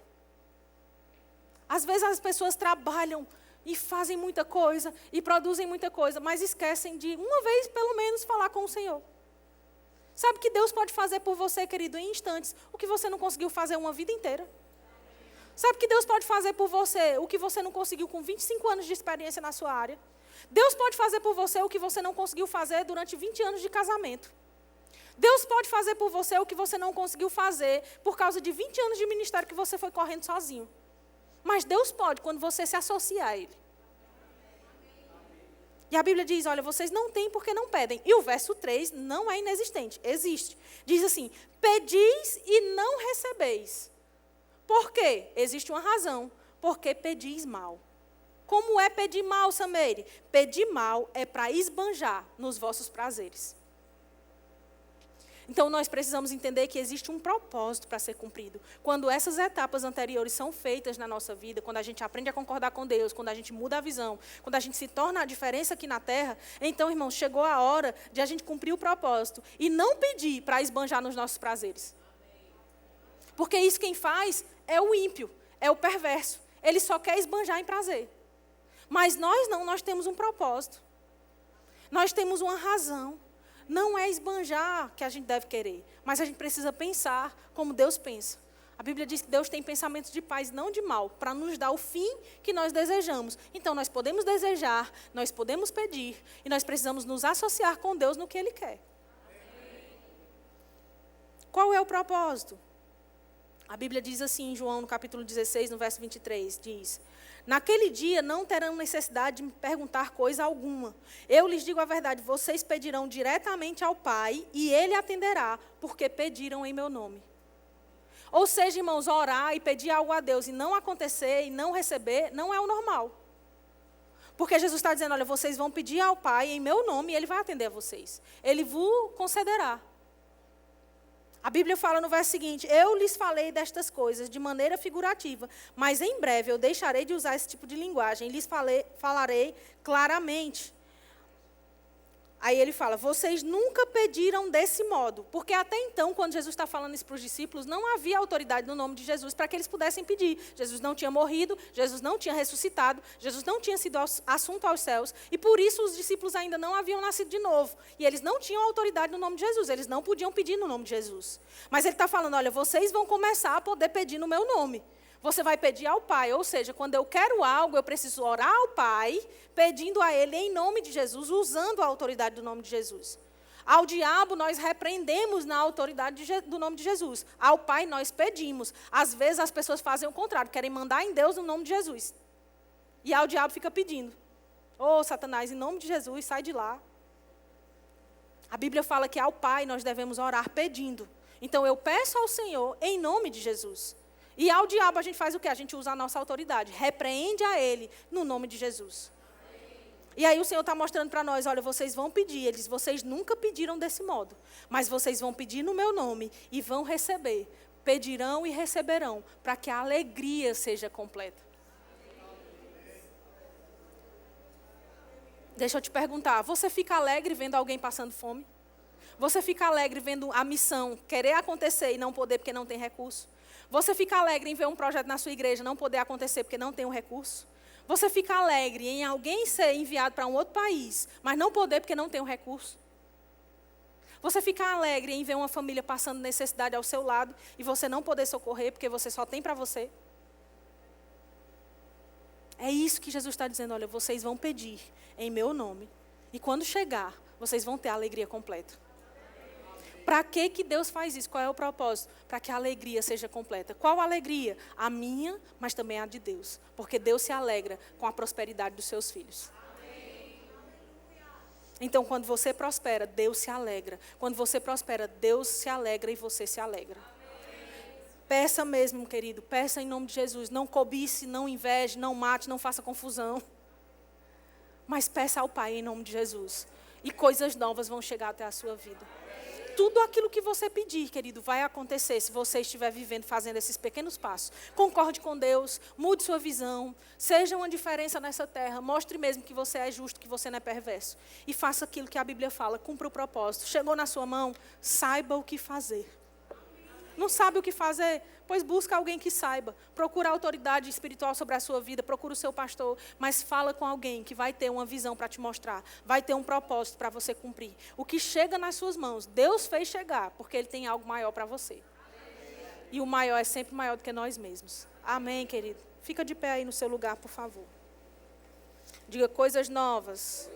Às vezes as pessoas trabalham e fazem muita coisa e produzem muita coisa, mas esquecem de, uma vez pelo menos, falar com o Senhor. Sabe que Deus pode fazer por você, querido, em instantes, o que você não conseguiu fazer uma vida inteira? Sabe que Deus pode fazer por você o que você não conseguiu com 25 anos de experiência na sua área? Deus pode fazer por você o que você não conseguiu fazer durante 20 anos de casamento. Deus pode fazer por você o que você não conseguiu fazer por causa de 20 anos de ministério que você foi correndo sozinho. Mas Deus pode quando você se associa a Ele. E a Bíblia diz, olha, vocês não têm porque não pedem. E o verso 3 não é inexistente, existe. Diz assim, pedis e não recebeis. Por quê? Existe uma razão. Porque pedis mal. Como é pedir mal, Sameire? Pedir mal é para esbanjar nos vossos prazeres. Então, nós precisamos entender que existe um propósito para ser cumprido. Quando essas etapas anteriores são feitas na nossa vida, quando a gente aprende a concordar com Deus, quando a gente muda a visão, quando a gente se torna a diferença aqui na terra, então, irmãos, chegou a hora de a gente cumprir o propósito e não pedir para esbanjar nos nossos prazeres. Porque isso quem faz é o ímpio, é o perverso. Ele só quer esbanjar em prazer. Mas nós não, nós temos um propósito. Nós temos uma razão. Não é esbanjar que a gente deve querer, mas a gente precisa pensar como Deus pensa. A Bíblia diz que Deus tem pensamentos de paz, não de mal, para nos dar o fim que nós desejamos. Então, nós podemos desejar, nós podemos pedir, e nós precisamos nos associar com Deus no que Ele quer. Qual é o propósito? A Bíblia diz assim em João, no capítulo 16, no verso 23, diz, naquele dia não terão necessidade de me perguntar coisa alguma. Eu lhes digo a verdade, vocês pedirão diretamente ao Pai e Ele atenderá, porque pediram em meu nome. Ou seja, irmãos, orar e pedir algo a Deus e não acontecer e não receber, não é o normal. Porque Jesus está dizendo, olha, vocês vão pedir ao Pai em meu nome e Ele vai atender a vocês. Ele vos concederá. A Bíblia fala no verso seguinte, eu lhes falei destas coisas de maneira figurativa, mas em breve eu deixarei de usar esse tipo de linguagem, lhes falarei claramente. Aí ele fala, vocês nunca pediram desse modo. Porque até então, quando Jesus está falando isso para os discípulos, não havia autoridade no nome de Jesus para que eles pudessem pedir. Jesus não tinha morrido, Jesus não tinha ressuscitado, Jesus não tinha sido assunto aos céus. E por isso os discípulos ainda não haviam nascido de novo. E eles não tinham autoridade no nome de Jesus, eles não podiam pedir no nome de Jesus. Mas ele está falando, olha, vocês vão começar a poder pedir no meu nome. Você vai pedir ao Pai, ou seja, quando eu quero algo, eu preciso orar ao Pai, pedindo a Ele em nome de Jesus, usando a autoridade do nome de Jesus. Ao diabo, nós repreendemos na autoridade do nome de Jesus. Ao Pai, nós pedimos. Às vezes, as pessoas fazem o contrário, querem mandar em Deus no nome de Jesus. E ao diabo fica pedindo. Ô, Satanás, em nome de Jesus, sai de lá. A Bíblia fala que ao Pai nós devemos orar pedindo. Então, eu peço ao Senhor em nome de Jesus. E ao diabo a gente faz o quê? A gente usa a nossa autoridade. Repreende a ele no nome de Jesus. E aí o Senhor está mostrando para nós, olha, vocês vão pedir. Ele diz, vocês nunca pediram desse modo. Mas vocês vão pedir no meu nome e vão receber. Pedirão e receberão, para que a alegria seja completa. Deixa eu te perguntar, você fica alegre vendo alguém passando fome? Você fica alegre vendo a missão querer acontecer e não poder porque não tem recurso? Você fica alegre em ver um projeto na sua igreja não poder acontecer porque não tem um recurso? Você fica alegre em alguém ser enviado para um outro país, mas não poder porque não tem um recurso? Você fica alegre em ver uma família passando necessidade ao seu lado e você não poder socorrer porque você só tem para você? É isso que Jesus está dizendo, olha, vocês vão pedir em meu nome e quando chegar, vocês vão ter a alegria completa. Para que Deus faz isso? Qual é o propósito? Para que a alegria seja completa. Qual alegria? A minha, mas também a de Deus. Porque Deus se alegra com a prosperidade dos seus filhos. Então, quando você prospera, Deus se alegra. Quando você prospera, Deus se alegra e você se alegra. Peça mesmo, querido. Peça em nome de Jesus. Não cobice, não inveje, não mate, não faça confusão. Mas peça ao Pai em nome de Jesus. E coisas novas vão chegar até a sua vida. Tudo aquilo que você pedir, querido, vai acontecer se você estiver vivendo, fazendo esses pequenos passos. Concorde com Deus, mude sua visão, seja uma diferença nessa terra, mostre mesmo que você é justo, que você não é perverso. E faça aquilo que a Bíblia fala, cumpra o propósito. Chegou na sua mão, saiba o que fazer. Não sabe o que fazer? Pois busca alguém que saiba. Procura autoridade espiritual sobre a sua vida, procura o seu pastor, mas fala com alguém que vai ter uma visão para te mostrar, vai ter um propósito para você cumprir. O que chega nas suas mãos, Deus fez chegar, porque Ele tem algo maior para você. E o maior é sempre maior do que nós mesmos. Amém, querido? Fica de pé aí no seu lugar, por favor. Diga coisas novas.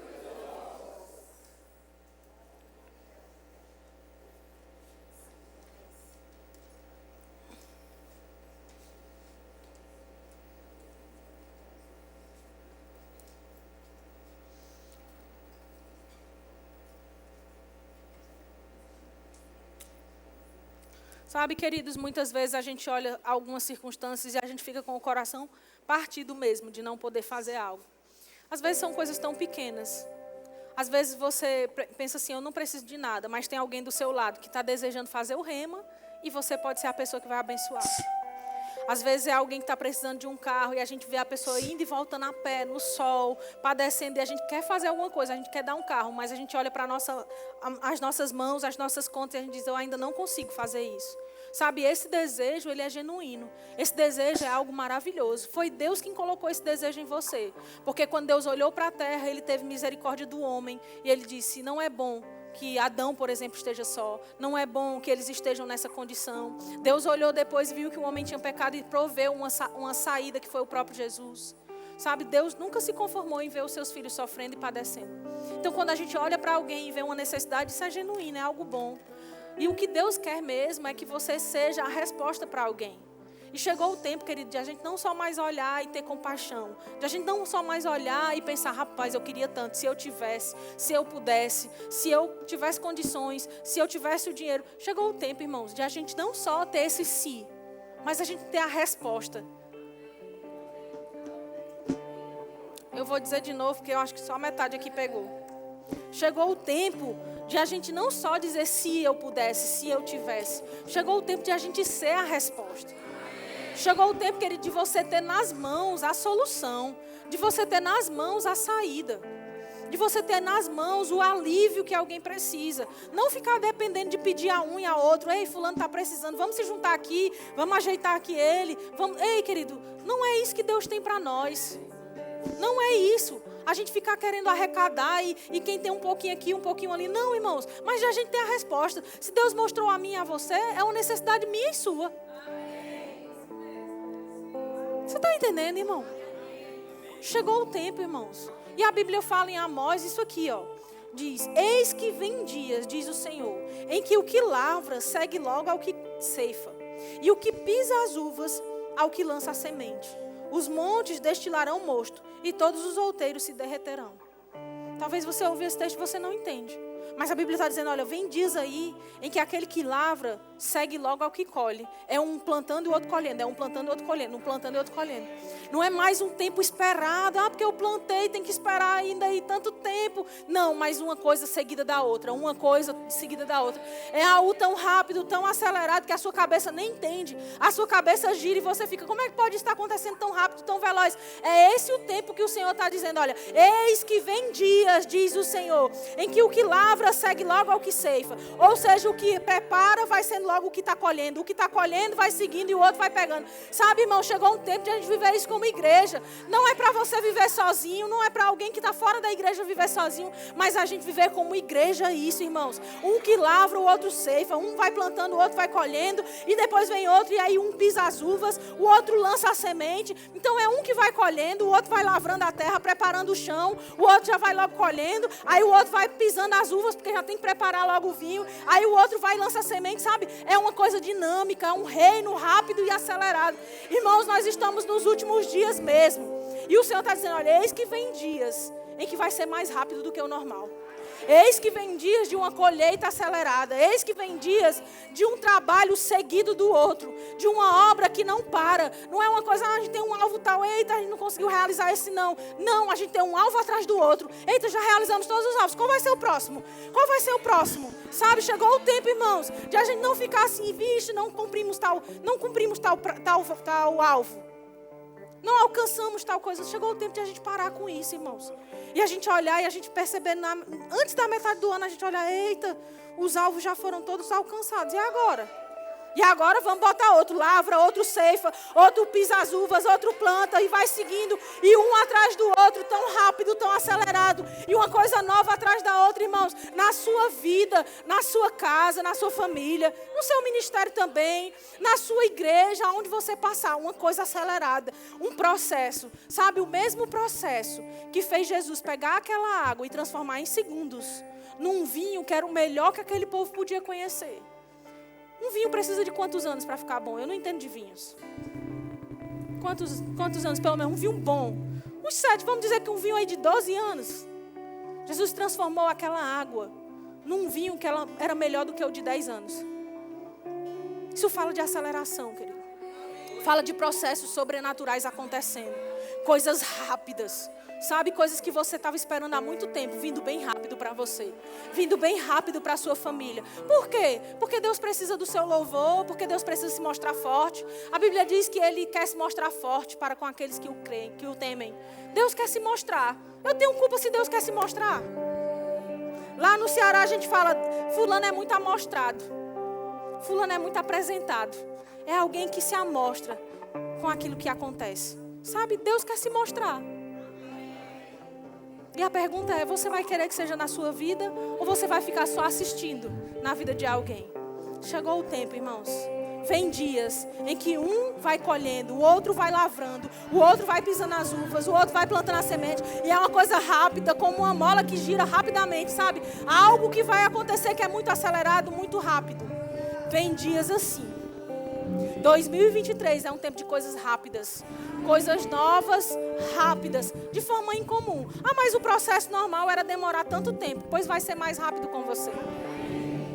Sabe, queridos, muitas vezes a gente olha algumas circunstâncias e a gente fica com o coração partido mesmo de não poder fazer algo. Às vezes são coisas tão pequenas. Às vezes você pensa assim, eu não preciso de nada, mas tem alguém do seu lado que está desejando fazer o rema e você pode ser a pessoa que vai abençoar. Às vezes é alguém que está precisando de um carro e a gente vê a pessoa indo e voltando a pé, no sol, padecendo, e a gente quer fazer alguma coisa, a gente quer dar um carro, mas a gente olha para as nossas mãos, as nossas contas, e a gente diz, eu ainda não consigo fazer isso. Sabe, esse desejo, ele é genuíno. Esse desejo é algo maravilhoso. Foi Deus quem colocou esse desejo em você. Porque quando Deus olhou para a terra, Ele teve misericórdia do homem, e Ele disse, não é bom que Adão, por exemplo, esteja só. Não é bom que eles estejam nessa condição. Deus olhou depois e viu que o homem tinha pecado e proveu uma saída que foi o próprio Jesus. Sabe, Deus nunca se conformou em ver os seus filhos sofrendo e padecendo. Então, quando a gente olha para alguém e vê uma necessidade, isso é genuíno, é algo bom. E o que Deus quer mesmo é que você seja a resposta para alguém. E chegou o tempo, querido, de a gente não só mais olhar e ter compaixão. De a gente não só mais olhar e pensar, rapaz, eu queria tanto, se eu tivesse, se eu pudesse, se eu tivesse condições, se eu tivesse o dinheiro. Chegou o tempo, irmãos, de a gente não só ter esse si, mas a gente ter a resposta. Eu vou dizer de novo, porque eu acho que só a metade aqui pegou. Chegou o tempo de a gente não só dizer se eu pudesse, se eu tivesse. Chegou o tempo de a gente ser a resposta. Chegou o tempo, querido, de você ter nas mãos a solução. De você ter nas mãos a saída. De você ter nas mãos o alívio que alguém precisa. Não ficar dependendo de pedir a um e a outro. Ei, fulano está precisando, vamos se juntar aqui, vamos ajeitar aqui ele. Vamos... Ei, querido, não é isso que Deus tem para nós. Não é isso. A gente ficar querendo arrecadar e quem tem um pouquinho aqui, um pouquinho ali. Não, irmãos, mas já a gente tem a resposta. Se Deus mostrou a mim e a você, é uma necessidade minha e sua. Você está entendendo, irmão? Chegou o tempo, irmãos. E a Bíblia fala em Amós isso aqui, ó. Diz, eis que vem dias, diz o Senhor, em que o que lavra segue logo ao que ceifa. E o que pisa as uvas ao que lança a semente. Os montes destilarão mosto e todos os outeiros se derreterão. Talvez você ouça esse texto e você não entende. Mas a Bíblia está dizendo, olha, vem dias aí em que aquele que lavra segue logo ao que colhe. É um plantando e o outro colhendo, é um plantando e o outro colhendo, um plantando e o outro colhendo. Não é mais um tempo esperado, porque eu plantei, tem que esperar ainda aí tanto tempo. Não, mas uma coisa seguida da outra, uma coisa seguida da outra. É algo tão rápido, tão acelerado que a sua cabeça nem entende. A sua cabeça gira e você fica, como é que pode estar acontecendo tão rápido, tão veloz? É esse o tempo que o Senhor está dizendo, olha, eis que vem dias, diz o Senhor, em que o que lavra segue logo ao que ceifa. Ou seja, o que prepara vai sendo logo o que está colhendo. O que está colhendo vai seguindo e o outro vai pegando. Sabe, irmão, chegou um tempo de a gente viver isso como igreja. Não é para você viver sozinho, não é para alguém que está fora da igreja viver sozinho, mas a gente viver como igreja isso, irmãos. Um que lavra, o outro ceifa. Um vai plantando, o outro vai colhendo. E depois vem outro e aí um pisa as uvas, o outro lança a semente. Então é um que vai colhendo, o outro vai lavrando a terra, preparando o chão. O outro já vai logo colhendo. Aí o outro vai pisando as uvas, porque já tem que preparar logo o vinho. Aí o outro vai e lança a semente, sabe? É uma coisa dinâmica, é um reino rápido e acelerado. Irmãos, nós estamos nos últimos dias mesmo. E o Senhor está dizendo, olha, eis que vem dias em que vai ser mais rápido do que o normal. Eis que vem dias de uma colheita acelerada. Eis que vem dias de um trabalho seguido do outro. De uma obra que não para. Não é uma coisa, a gente tem um alvo tal. Eita, a gente não conseguiu realizar esse não. Não, a gente tem um alvo atrás do outro. Eita, já realizamos todos os alvos. Qual vai ser o próximo? Qual vai ser o próximo? Sabe, chegou o tempo, irmãos, de a gente não ficar assim, vixe, não cumprimos tal alvo. Não alcançamos tal coisa. Chegou o tempo de a gente parar com isso, irmãos. E a gente olhar e a gente perceber, antes da metade do ano, a gente olhar, eita, os alvos já foram todos alcançados. E agora? E agora vamos botar outro, lavra, outro ceifa, outro pisa as uvas, outro planta e vai seguindo. E um atrás do outro, tão rápido, tão acelerado. E uma coisa nova atrás da outra, irmãos. Na sua vida, na sua casa, na sua família, no seu ministério também, na sua igreja, onde você passar, uma coisa acelerada. Um processo, sabe, o mesmo processo que fez Jesus pegar aquela água e transformar em segundos num vinho que era o melhor que aquele povo podia conhecer. Um vinho precisa de quantos anos para ficar bom? Eu não entendo de vinhos. Quantos anos, pelo menos? Um vinho bom. Uns 7, vamos dizer que um vinho aí de 12 anos. Jesus transformou aquela água num vinho que era melhor do que o de 10 anos. Isso fala de aceleração, querido. Fala de processos sobrenaturais acontecendo. Coisas rápidas. Sabe, coisas que você estava esperando há muito tempo, vindo bem rápido para você. Vindo bem rápido para a sua família. Por quê? Porque Deus precisa do seu louvor, porque Deus precisa se mostrar forte. A Bíblia diz que Ele quer se mostrar forte para com aqueles que o creem, que o temem. Deus quer se mostrar. Eu tenho culpa se Deus quer se mostrar. Lá no Ceará a gente fala, fulano é muito amostrado. Fulano é muito apresentado. É alguém que se amostra com aquilo que acontece. Sabe, Deus quer se mostrar. E a pergunta é, você vai querer que seja na sua vida ou você vai ficar só assistindo na vida de alguém? Chegou o tempo, irmãos. Vem dias em que um vai colhendo, o outro vai lavrando, o outro vai pisando as uvas, o outro vai plantando a semente. E é uma coisa rápida, como uma mola que gira rapidamente, sabe? Algo que vai acontecer que é muito acelerado, muito rápido. Vem dias assim. 2023 é um tempo de coisas rápidas. Coisas novas, rápidas, de forma incomum. Ah, mas o processo normal era demorar tanto tempo, pois vai ser mais rápido com você.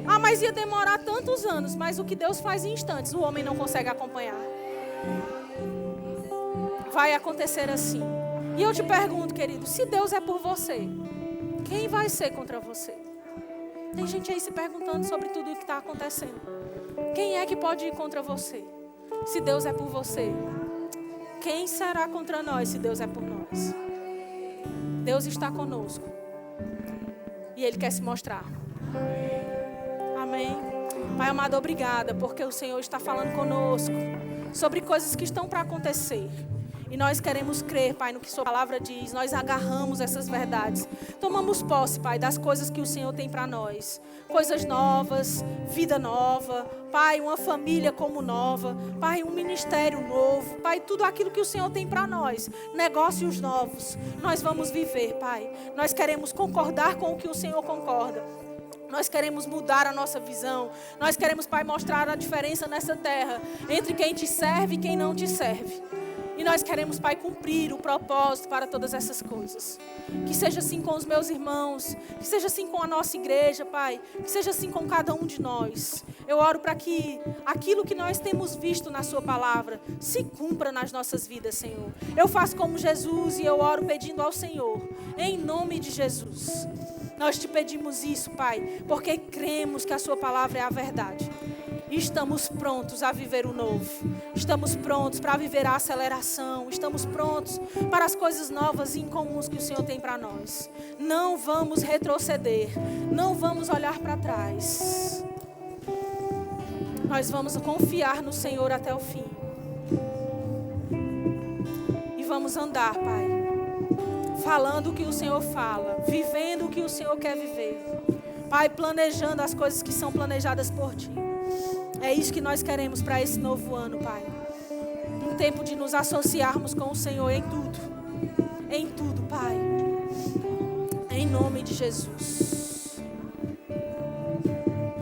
Ah, mas ia demorar tantos anos, mas o que Deus faz em instantes, o homem não consegue acompanhar. Vai acontecer assim. E eu te pergunto, querido, se Deus é por você, quem vai ser contra você? Tem gente aí se perguntando sobre tudo o que está acontecendo. Quem é que pode ir contra você? Se Deus é por você, quem será contra nós se Deus é por nós? Deus está conosco. E Ele quer se mostrar. Amém. Pai amado, obrigada, porque o Senhor está falando conosco sobre coisas que estão para acontecer. E nós queremos crer, Pai, no que Sua palavra diz. Nós agarramos essas verdades. Tomamos posse, Pai, das coisas que o Senhor tem para nós. Coisas novas, vida nova. Pai, uma família como nova. Pai, um ministério novo. Pai, tudo aquilo que o Senhor tem para nós. Negócios novos. Nós vamos viver, Pai. Nós queremos concordar com o que o Senhor concorda. Nós queremos mudar a nossa visão. Nós queremos, Pai, mostrar a diferença nessa terra entre quem te serve e quem não te serve. E nós queremos, Pai, cumprir o propósito para todas essas coisas. Que seja assim com os meus irmãos. Que seja assim com a nossa igreja, Pai. Que seja assim com cada um de nós. Eu oro para que aquilo que nós temos visto na Sua palavra se cumpra nas nossas vidas, Senhor. Eu faço como Jesus e eu oro pedindo ao Senhor, em nome de Jesus. Nós te pedimos isso, Pai, porque cremos que a Sua palavra é a verdade. E estamos prontos a viver o novo. Estamos prontos para viver a aceleração. Estamos prontos para as coisas novas e incomuns que o Senhor tem para nós. Não vamos retroceder. Não vamos olhar para trás. Nós vamos confiar no Senhor até o fim. E vamos andar, Pai, falando o que o Senhor fala, vivendo o que o Senhor quer viver. Pai, planejando as coisas que são planejadas por Ti. É isso que nós queremos para esse novo ano, Pai. Um tempo de nos associarmos com o Senhor em tudo. Em tudo, Pai. Em nome de Jesus.